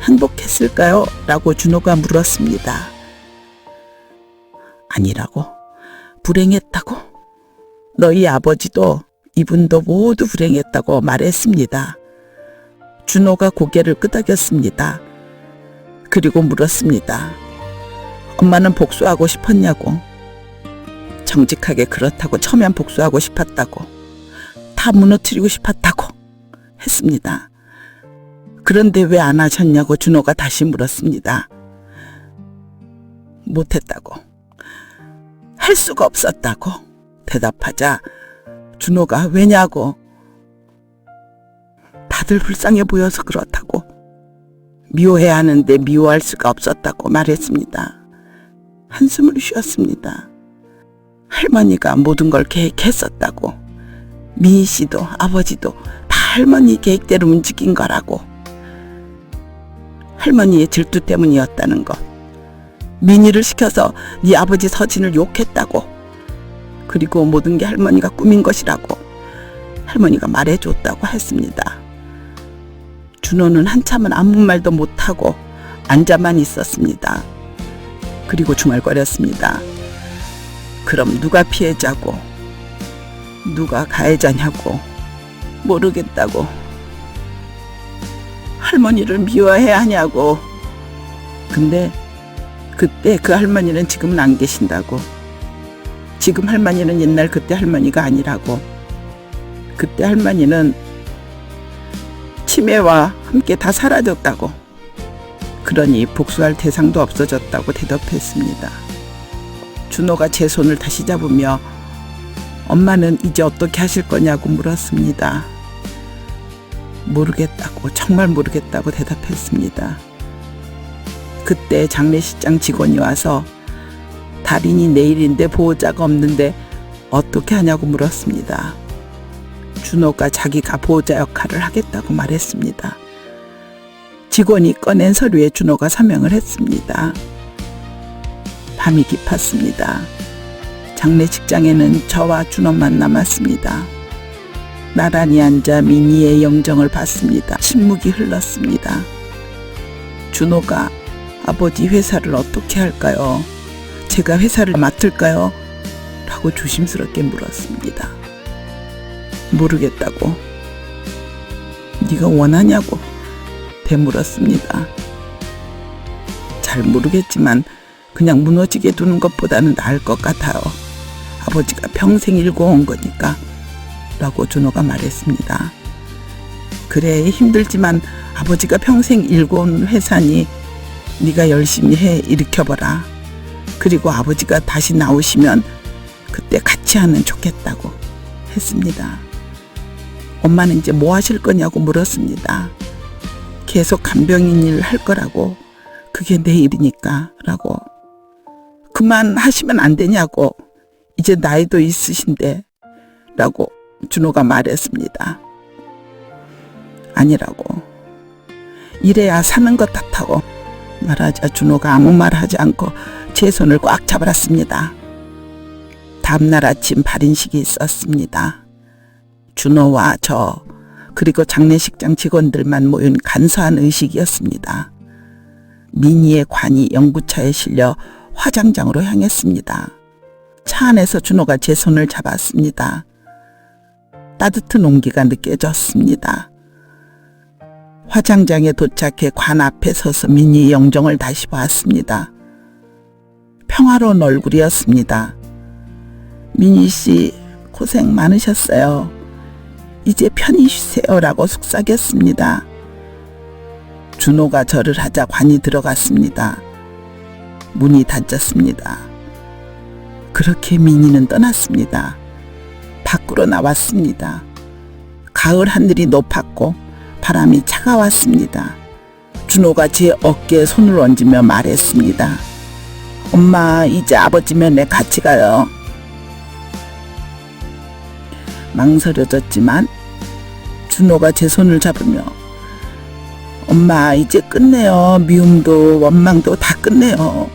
행복했을까요? 라고 준호가 물었습니다. 아니라고, 불행했다고, 너희 아버지도 이분도 모두 불행했다고 말했습니다. 준호가 고개를 끄덕였습니다. 그리고 물었습니다. 엄마는 복수하고 싶었냐고. 정직하게 그렇다고, 처면 복수하고 싶었다고, 다 무너뜨리고 싶었다고 했습니다. 그런데 왜 안 하셨냐고 준호가 다시 물었습니다. 못했다고, 할 수가 없었다고 대답하자 준호가 왜냐고, 다들 불쌍해 보여서 그렇다고, 미워해야 하는데 미워할 수가 없었다고 말했습니다. 한숨을 쉬었습니다. 할머니가 모든 걸 계획했었다고, 미희 씨도 아버지도 다 할머니 계획대로 움직인 거라고, 할머니의 질투 때문이었다는 것, 민희를 시켜서 네 아버지 서진을 욕했다고, 그리고 모든 게 할머니가 꾸민 것이라고 할머니가 말해줬다고 했습니다. 준호는 한참은 아무 말도 못하고 앉아만 있었습니다. 그리고 중얼거렸습니다. 그럼 누가 피해자고, 누가 가해자냐고, 모르겠다고, 할머니를 미워해야 하냐고. 근데 그때 그 할머니는 지금은 안 계신다고, 지금 할머니는 옛날 그때 할머니가 아니라고, 그때 할머니는 치매와 함께 다 사라졌다고, 그러니 복수할 대상도 없어졌다고 대답했습니다. 준호가 제 손을 다시 잡으며 엄마는 이제 어떻게 하실 거냐고 물었습니다. 모르겠다고, 정말 모르겠다고 대답했습니다. 그때 장례식장 직원이 와서 달인이 내일인데 보호자가 없는데 어떻게 하냐고 물었습니다. 준호가 자기가 보호자 역할을 하겠다고 말했습니다. 직원이 꺼낸 서류에 준호가 서명을 했습니다. 밤이 깊었습니다. 장례식장에는 저와 준호만 남았습니다. 나란히 앉아 민희의 영정을 봤습니다. 침묵이 흘렀습니다. 준호가 아버지 회사를 어떻게 할까요? 제가 회사를 맡을까요? 라고 조심스럽게 물었습니다. 모르겠다고. 네가 원하냐고 되물었습니다. 잘 모르겠지만 그냥 무너지게 두는 것보다는 나을 것 같아요. 아버지가 평생 일궈온 거니까 라고 준호가 말했습니다. 그래, 힘들지만 아버지가 평생 일궈온 회사니 네가 열심히 해 일으켜봐라. 그리고 아버지가 다시 나오시면 그때 같이 하면 좋겠다고 했습니다. 엄마는 이제 뭐 하실 거냐고 물었습니다. 계속 간병인 일 할 거라고. 그게 내 일이니까 라고. 그만하시면 안 되냐고. 이제 나이도 있으신데 라고 준호가 말했습니다. 아니라고. 이래야 사는 것 같다고 말하자 준호가 아무 말 하지 않고 제 손을 꽉 잡았습니다. 다음날 아침 발인식이 있었습니다. 준호와 저 그리고 장례식장 직원들만 모인 간소한 의식이었습니다. 민희의 관이 연구차에 실려 화장장으로 향했습니다. 차 안에서 준호가 제 손을 잡았습니다. 따뜻한 온기가 느껴졌습니다. 화장장에 도착해 관 앞에 서서 민희의 영정을 다시 보았습니다. 평화로운 얼굴이었습니다. 민희 씨 고생 많으셨어요. 이제 편히 쉬세요라고 속삭였습니다. 준호가 절을 하자 관이 들어갔습니다. 문이 닫혔습니다. 그렇게 민희는 떠났습니다. 밖으로 나왔습니다. 가을 하늘이 높았고 바람이 차가웠습니다. 준호가 제 어깨에 손을 얹으며 말했습니다. 엄마, 이제 아버지 면회 같이 가요. 망설여졌지만 준호가 제 손을 잡으며 엄마, 이제 끝내요. 미움도 원망도 다 끝내요.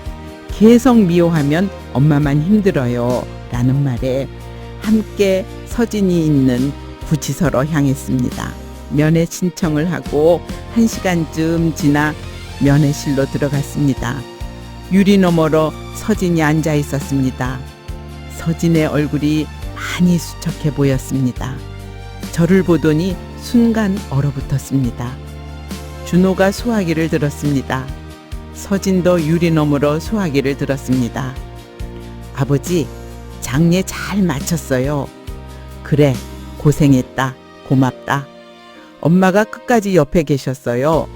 계속 미워하면 엄마만 힘들어요 라는 말에 함께 서진이 있는 구치소로 향했습니다. 면회 신청을 하고 1시간쯤 지나 면회실로 들어갔습니다. 유리 너머로 서진이 앉아 있었습니다. 서진의 얼굴이 많이 수척해 보였습니다. 저를 보더니 순간 얼어붙었습니다. 준호가 수화기를 들었습니다. 서진도 유리 너머로 수화기를 들었습니다. 아버지, 장례 잘 마쳤어요. 그래, 고생했다. 고맙다. 엄마가 끝까지 옆에 계셨어요.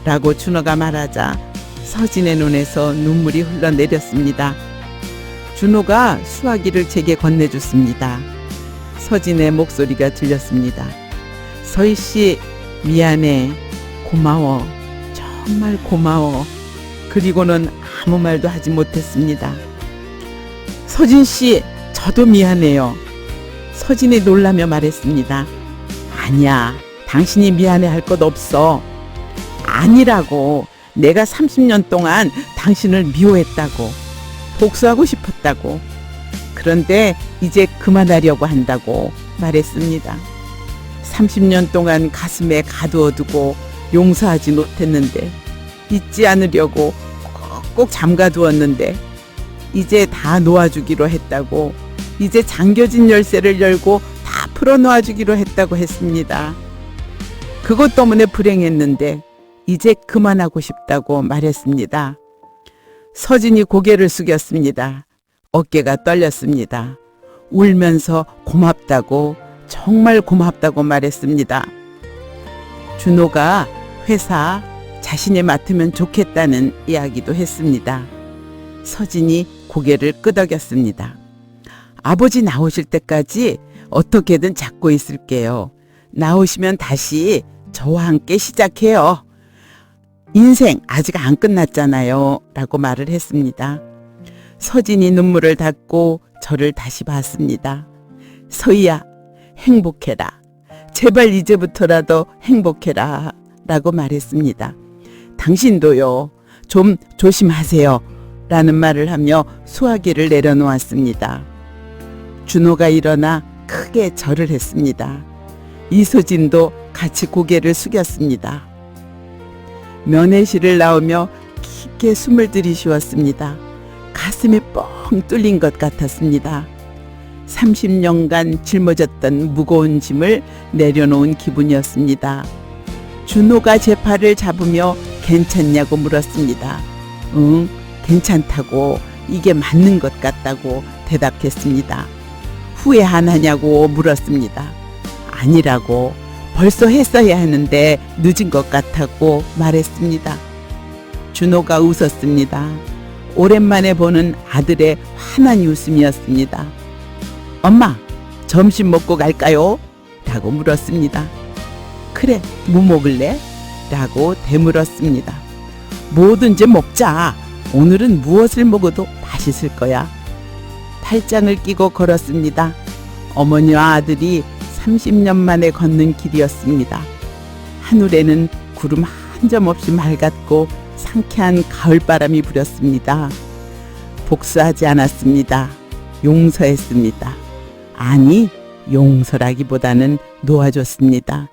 라고 준호가 말하자 서진의 눈에서 눈물이 흘러내렸습니다. 준호가 수화기를 제게 건네줬습니다. 서진의 목소리가 들렸습니다. 서희씨, 미안해. 고마워. 정말 고마워. 그리고는 아무 말도 하지 못했습니다. 서진씨, 저도 미안해요. 서진이 놀라며 말했습니다. 아니야, 당신이 미안해 할 것 없어. 아니라고. 내가 30년 동안 당신을 미워했다고. 복수하고 싶었다고. 그런데 이제 그만하려고 한다고 말했습니다. 30년 동안 가슴에 가두어두고 용서하지 못했는데, 잊지 않으려고 꼭 잠가두었는데 이제 다 놓아주기로 했다고. 이제 잠겨진 열쇠를 열고 다 풀어놓아주기로 했다고 했습니다. 그것 때문에 불행했는데 이제 그만하고 싶다고 말했습니다. 서진이 고개를 숙였습니다. 어깨가 떨렸습니다. 울면서 고맙다고, 정말 고맙다고 말했습니다. 준호가 회사 자신이 맡으면 좋겠다는 이야기도 했습니다. 서진이 고개를 끄덕였습니다. 아버지 나오실 때까지 어떻게든 잡고 있을게요. 나오시면 다시 저와 함께 시작해요. 인생 아직 안 끝났잖아요. 라고 말을 했습니다. 서진이 눈물을 닦고 저를 다시 봤습니다. 서희야, 행복해라. 제발 이제부터라도 행복해라. 라고 말했습니다. 당신도요. 좀 조심하세요. 라는 말을 하며 수화기를 내려놓았습니다. 준호가 일어나 크게 절을 했습니다. 이소진도 같이 고개를 숙였습니다. 면회실을 나오며 깊게 숨을 들이쉬었습니다. 가슴이 뻥 뚫린 것 같았습니다. 30년간 짊어졌던 무거운 짐을 내려놓은 기분이었습니다. 준호가 제 팔을 잡으며 괜찮냐고 물었습니다. 응, 괜찮다고, 이게 맞는 것 같다고 대답했습니다. 후회 안 하냐고 물었습니다. 아니라고, 벌써 했어야 하는데 늦은 것 같다고 말했습니다. 준호가 웃었습니다. 오랜만에 보는 아들의 환한 웃음이었습니다. 엄마, 점심 먹고 갈까요? 라고 물었습니다. 그래, 뭐 먹을래? 라고 되물었습니다. 뭐든지 먹자. 오늘은 무엇을 먹어도 맛있을 거야. 팔짱을 끼고 걸었습니다. 어머니와 아들이 30년 만에 걷는 길이었습니다. 하늘에는 구름 한 점 없이 맑았고 상쾌한 가을바람이 불었습니다. 복수하지 않았습니다. 용서했습니다. 아니, 용서라기보다는 놓아줬습니다.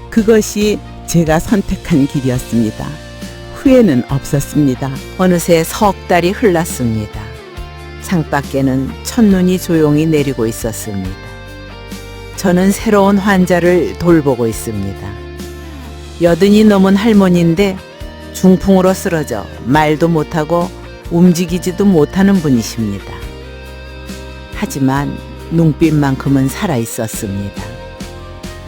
그것이 제가 선택한 길이었습니다. 후회는 없었습니다. 어느새 석 달이 흘렀습니다. 창밖에는 첫눈이 조용히 내리고 있었습니다. 저는 새로운 환자를 돌보고 있습니다. 80이 넘은 할머니인데 중풍으로 쓰러져 말도 못하고 움직이지도 못하는 분이십니다. 하지만 눈빛만큼은 살아있었습니다.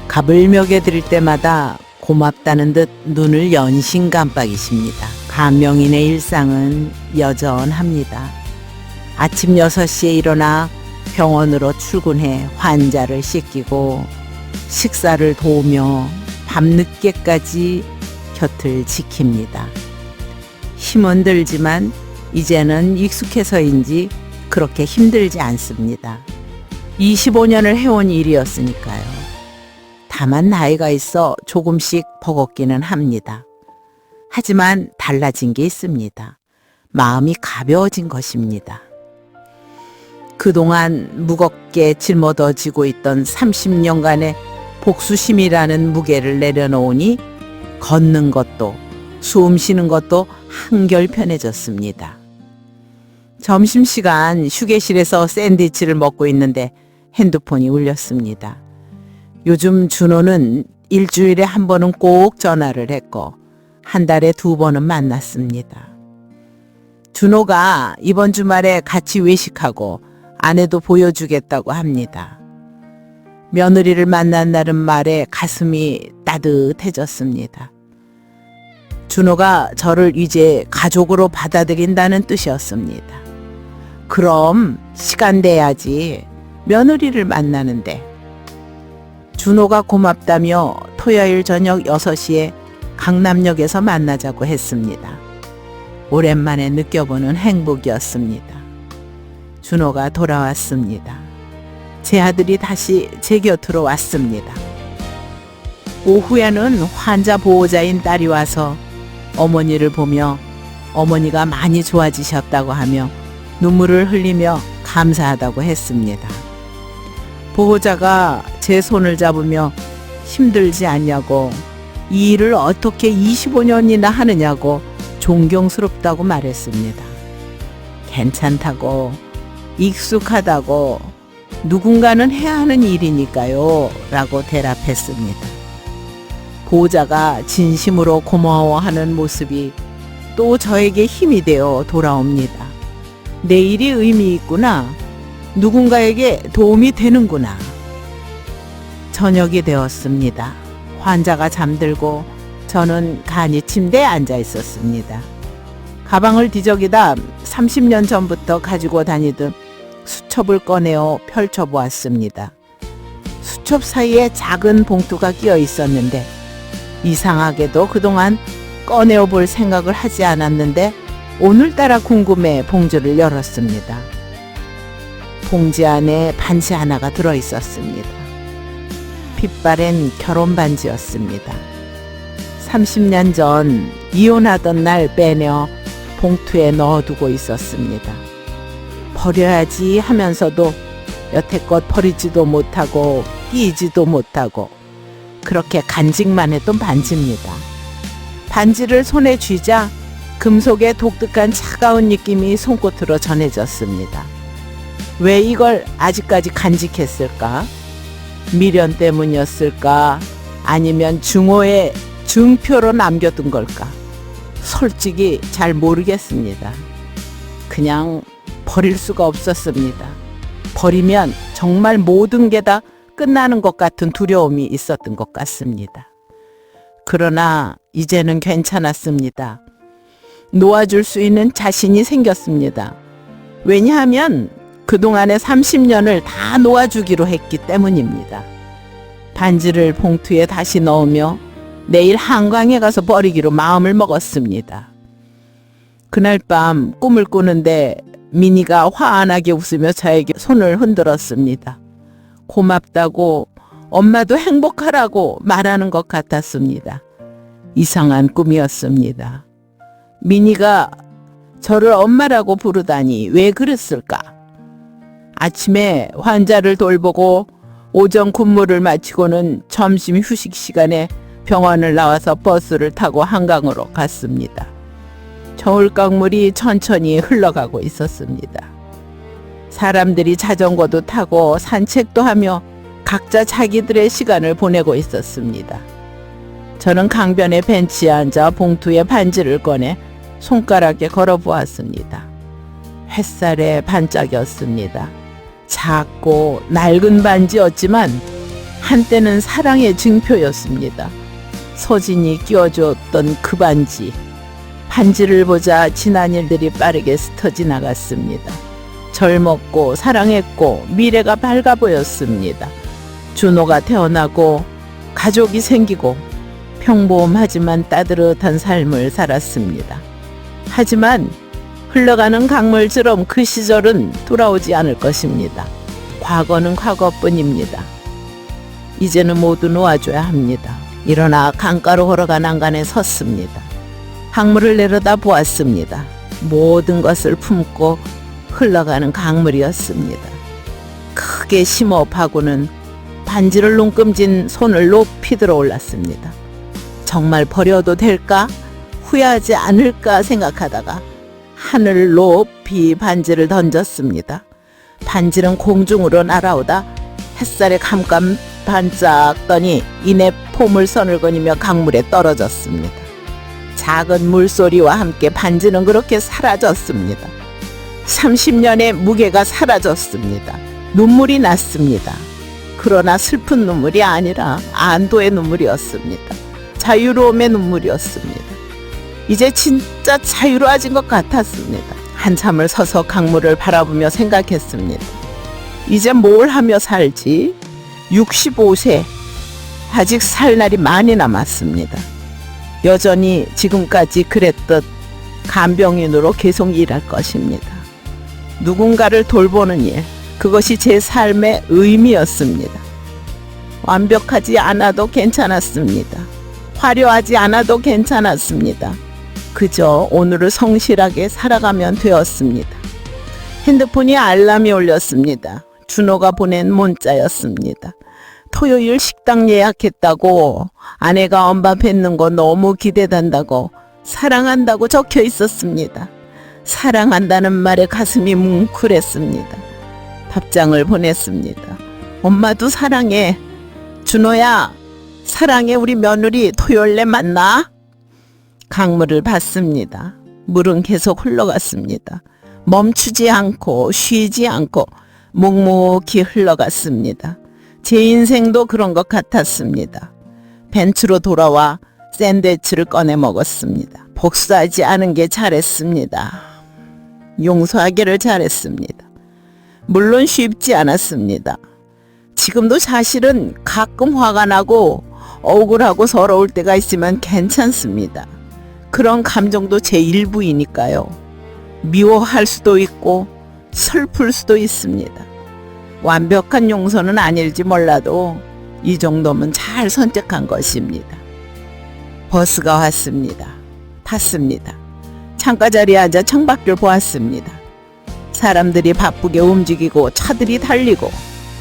밥을 먹여드릴 때마다 고맙다는 듯 눈을 연신 깜빡이십니다. 간병인의 일상은 여전합니다. 아침 6시에 일어나 병원으로 출근해 환자를 씻기고 식사를 도우며 밤늦게까지 곁을 지킵니다. 힘은 들지만 이제는 익숙해서인지 그렇게 힘들지 않습니다. 25년을 해온 일이었으니까요. 다만 나이가 있어 조금씩 버겁기는 합니다. 하지만 달라진 게 있습니다. 마음이 가벼워진 것입니다. 그동안 무겁게 짊어져지고 있던 30년간의 복수심이라는 무게를 내려놓으니 걷는 것도 숨 쉬는 것도 한결 편해졌습니다. 점심시간 휴게실에서 샌드위치를 먹고 있는데 핸드폰이 울렸습니다. 요즘 준호는 일주일에 한 번은 꼭 전화를 했고 한 달에 2번은 만났습니다. 준호가 이번 주말에 같이 외식하고 아내도 보여주겠다고 합니다. 며느리를 만난다는 말에 가슴이 따뜻해졌습니다. 준호가 저를 이제 가족으로 받아들인다는 뜻이었습니다. 그럼 시간 돼야지. 며느리를 만나는데. 준호가 고맙다며 토요일 저녁 6시에 강남역에서 만나자고 했습니다. 오랜만에 느껴보는 행복이었습니다. 준호가 돌아왔습니다. 제 아들이 다시 제 곁으로 왔습니다. 오후에는 환자 보호자인 딸이 와서 어머니를 보며 어머니가 많이 좋아지셨다고 하며 눈물을 흘리며 감사하다고 했습니다. 보호자가 제 손을 잡으며 힘들지 않냐고, 이 일을 어떻게 25년이나 하느냐고 존경스럽다고 말했습니다. 괜찮다고, 익숙하다고, 누군가는 해야 하는 일이니까요 라고 대답했습니다. 보호자가 진심으로 고마워하는 모습이 또 저에게 힘이 되어 돌아옵니다. 내 일이 의미 있구나. 누군가에게 도움이 되는구나. 저녁이 되었습니다. 환자가 잠들고 저는 간이 침대에 앉아 있었습니다. 가방을 뒤적이다 30년 전부터 가지고 다니던 수첩을 꺼내어 펼쳐보았습니다. 수첩 사이에 작은 봉투가 끼어 있었는데 이상하게도 그동안 꺼내어 볼 생각을 하지 않았는데 오늘따라 궁금해 봉지를 열었습니다. 봉지 안에 반지 하나가 들어있었습니다. 핏바랜 결혼 반지였습니다. 30년 전 이혼하던 날 빼내어 봉투에 넣어두고 있었습니다. 버려야지 하면서도 여태껏 버리지도 못하고 끼지도 못하고 그렇게 간직만 했던 반지입니다. 반지를 손에 쥐자 금속의 독특한 차가운 느낌이 손끝으로 전해졌습니다. 왜 이걸 아직까지 간직했을까? 미련 때문이었을까? 아니면 증오의 증표로 남겨둔 걸까? 솔직히 잘 모르겠습니다. 그냥 버릴 수가 없었습니다. 버리면 정말 모든 게 다 끝나는 것 같은 두려움이 있었던 것 같습니다. 그러나 이제는 괜찮았습니다. 놓아줄 수 있는 자신이 생겼습니다. 왜냐하면 그동안의 30년을 다 놓아주기로 했기 때문입니다. 반지를 봉투에 다시 넣으며 내일 한강에 가서 버리기로 마음을 먹었습니다. 그날 밤 꿈을 꾸는데 미니가 화안하게 웃으며 저에게 손을 흔들었습니다. 고맙다고 엄마도 행복하라고 말하는 것 같았습니다. 이상한 꿈이었습니다. 미니가 저를 엄마라고 부르다니 왜 그랬을까? 아침에 환자를 돌보고 오전 근무를 마치고는 점심 휴식 시간에 병원을 나와서 버스를 타고 한강으로 갔습니다. 겨울강물이 천천히 흘러가고 있었습니다. 사람들이 자전거도 타고 산책도 하며 각자 자기들의 시간을 보내고 있었습니다. 저는 강변의 벤치에 앉아 봉투에 반지를 꺼내 손가락에 걸어 보았습니다. 햇살의 반짝이었습니다. 작고 낡은 반지였지만 한때는 사랑의 증표였습니다. 서진이 끼워주었던 그 반지. 반지를 보자 지난 일들이 빠르게 스쳐 지나갔습니다. 젊었고 사랑했고 미래가 밝아 보였습니다. 준호가 태어나고 가족이 생기고 평범하지만 따뜻한 삶을 살았습니다. 하지만 흘러가는 강물처럼 그 시절은 돌아오지 않을 것입니다. 과거는 과거뿐입니다. 이제는 모두 놓아줘야 합니다. 일어나 강가로 걸어가 난간에 섰습니다. 강물을 내려다 보았습니다. 모든 것을 품고 흘러가는 강물이었습니다. 크게 심호흡하고는 반지를 눈금진 손을 높이 들어 올랐습니다. 정말 버려도 될까? 후회하지 않을까 생각하다가 하늘 높이 반지를 던졌습니다. 반지는 공중으로 날아오다 햇살에 감감 반짝 떠니 이내 포물선을 거니며 강물에 떨어졌습니다. 작은 물소리와 함께 반지는 그렇게 사라졌습니다. 30년의 무게가 사라졌습니다. 눈물이 났습니다. 그러나 슬픈 눈물이 아니라 안도의 눈물이었습니다. 자유로움의 눈물이었습니다. 이제 진짜 자유로워진 것 같았습니다. 한참을 서서 강물을 바라보며 생각했습니다. 이제 뭘 하며 살지? 65세. 아직 살 날이 많이 남았습니다. 여전히 지금까지 그랬듯 간병인으로 계속 일할 것입니다. 누군가를 돌보는 일, 그것이 제 삶의 의미였습니다. 완벽하지 않아도 괜찮았습니다. 화려하지 않아도 괜찮았습니다. 그저 오늘을 성실하게 살아가면 되었습니다. 핸드폰이 알람이 울렸습니다. 준호가 보낸 문자였습니다. 토요일 식당 예약했다고, 아내가 엄마 뵙는 거 너무 기대된다고, 사랑한다고 적혀 있었습니다. 사랑한다는 말에 가슴이 뭉클했습니다. 답장을 보냈습니다. 엄마도 사랑해. 준호야, 사랑해. 우리 며느리 토요일에 만나. 강물을 봤습니다. 물은 계속 흘러갔습니다. 멈추지 않고 쉬지 않고 묵묵히 흘러갔습니다. 제 인생도 그런 것 같았습니다. 벤츠로 돌아와 샌드위치를 꺼내 먹었습니다. 복수하지 않은 게 잘했습니다. 용서하기를 잘했습니다. 물론 쉽지 않았습니다. 지금도 사실은 가끔 화가 나고 억울하고 서러울 때가 있으면 괜찮습니다. 그런 감정도 제 일부이니까요. 미워할 수도 있고 슬플 수도 있습니다. 완벽한 용서는 아닐지 몰라도 이 정도면 잘 선택한 것입니다. 버스가 왔습니다. 탔습니다. 창가 자리에 앉아 창밖을 보았습니다. 사람들이 바쁘게 움직이고 차들이 달리고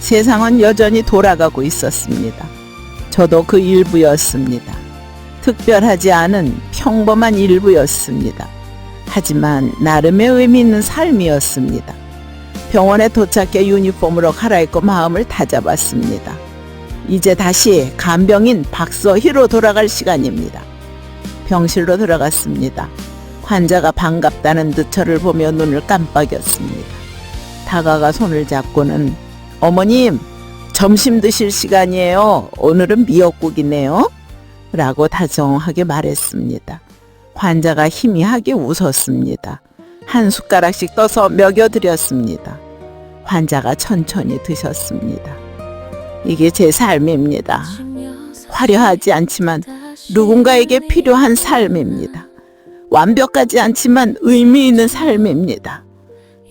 세상은 여전히 돌아가고 있었습니다. 저도 그 일부였습니다. 특별하지 않은 평범한 일부였습니다. 하지만 나름의 의미 있는 삶이었습니다. 병원에 도착해 유니폼으로 갈아입고 마음을 다잡았습니다. 이제 다시 간병인 박서희로 돌아갈 시간입니다. 병실로 들어갔습니다. 환자가 반갑다는 듯 저를 보며 눈을 깜빡였습니다. 다가가 손을 잡고는 어머님, 점심 드실 시간이에요. 오늘은 미역국이네요. 라고 다정하게 말했습니다. 환자가 희미하게 웃었습니다. 한 숟가락씩 떠서 먹여드렸습니다. 환자가 천천히 드셨습니다. 이게 제 삶입니다. 화려하지 않지만 누군가에게 필요한 삶입니다. 완벽하지 않지만 의미 있는 삶입니다.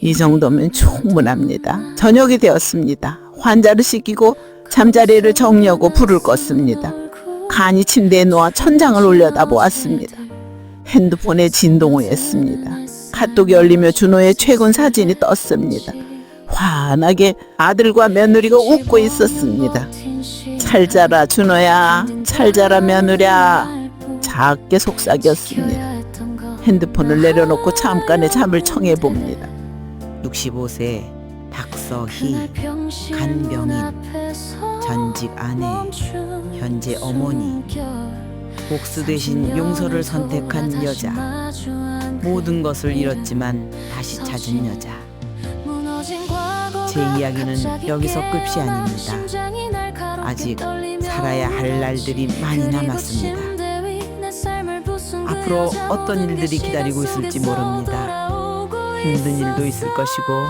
이 정도면 충분합니다. 저녁이 되었습니다. 환자를 씻기고 잠자리를 정리하고 불을 껐습니다. 간이 침대에 누워 천장을 올려다보았습니다. 핸드폰에 진동을 했습니다. 카톡이 열리며 준호의 최근 사진이 떴습니다. 환하게 아들과 며느리가 웃고 있었습니다. 잘 자라 준호야, 잘 자라 며느랴. 작게 속삭였습니다. 핸드폰을 내려놓고 잠깐의 잠을 청해봅니다. 65세 박서희, 간병인, 전직 아내, 현재 어머니, 복수 대신 용서를 선택한 여자, 모든 것을 잃었지만 다시 찾은 여자. 제 이야기는 여기서 끝이 아닙니다. 아직 살아야 할 날들이 많이 남았습니다. 앞으로 어떤 일들이 기다리고 있을지 모릅니다. 힘든 일도 있을 것이고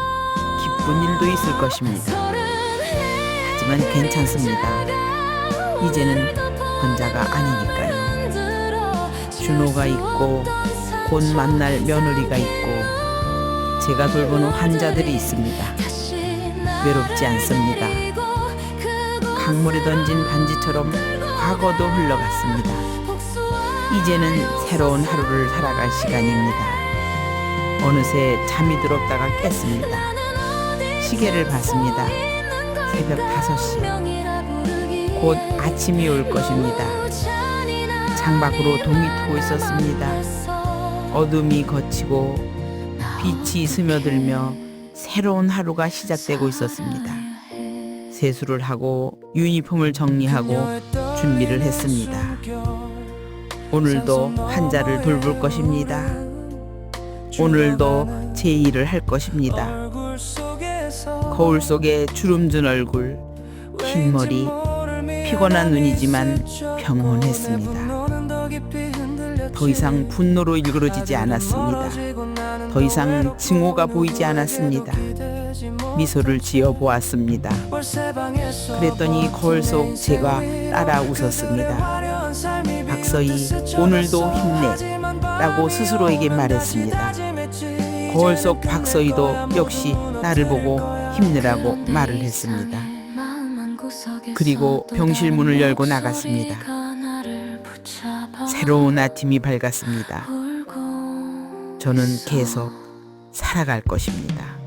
기쁜 일도 있을 것입니다. 하지만 괜찮습니다. 이제는 혼자가 아니니까요. 준호가 있고 곧 만날 며느리가 있고 제가 돌보는 환자들이 있습니다. 외롭지 않습니다. 강물에 던진 반지처럼 과거도 흘러갔습니다. 이제는 새로운 하루를 살아갈 시간입니다. 어느새 잠이 들었다가 깼습니다. 시계를 봤습니다. 새벽 5시. 곧 아침이 올 것입니다. 창밖으로 동이 트고 있었습니다. 어둠이 걷히고 빛이 스며들며 새로운 하루가 시작되고 있었습니다. 세수를 하고 유니폼을 정리하고 준비를 했습니다. 오늘도 환자를 돌볼 것입니다. 오늘도 제 일을 할 것입니다. 거울 속에 주름진 얼굴, 흰 머리, 피곤한 눈이지만 평온했습니다. 더 이상 분노로 일그러지지 않았습니다. 더 이상 증오가 보이지 않았습니다. 미소를 지어 보았습니다. 그랬더니 거울 속 제가 따라 웃었습니다. 박서희, 오늘도 힘내 라고 스스로에게 말했습니다. 거울 속 박서희도 역시 나를 보고 힘내라고 말을 했습니다. 그리고 병실 문을 열고 나갔습니다. 새로운 아침이 밝았습니다. 저는 계속 살아갈 것입니다.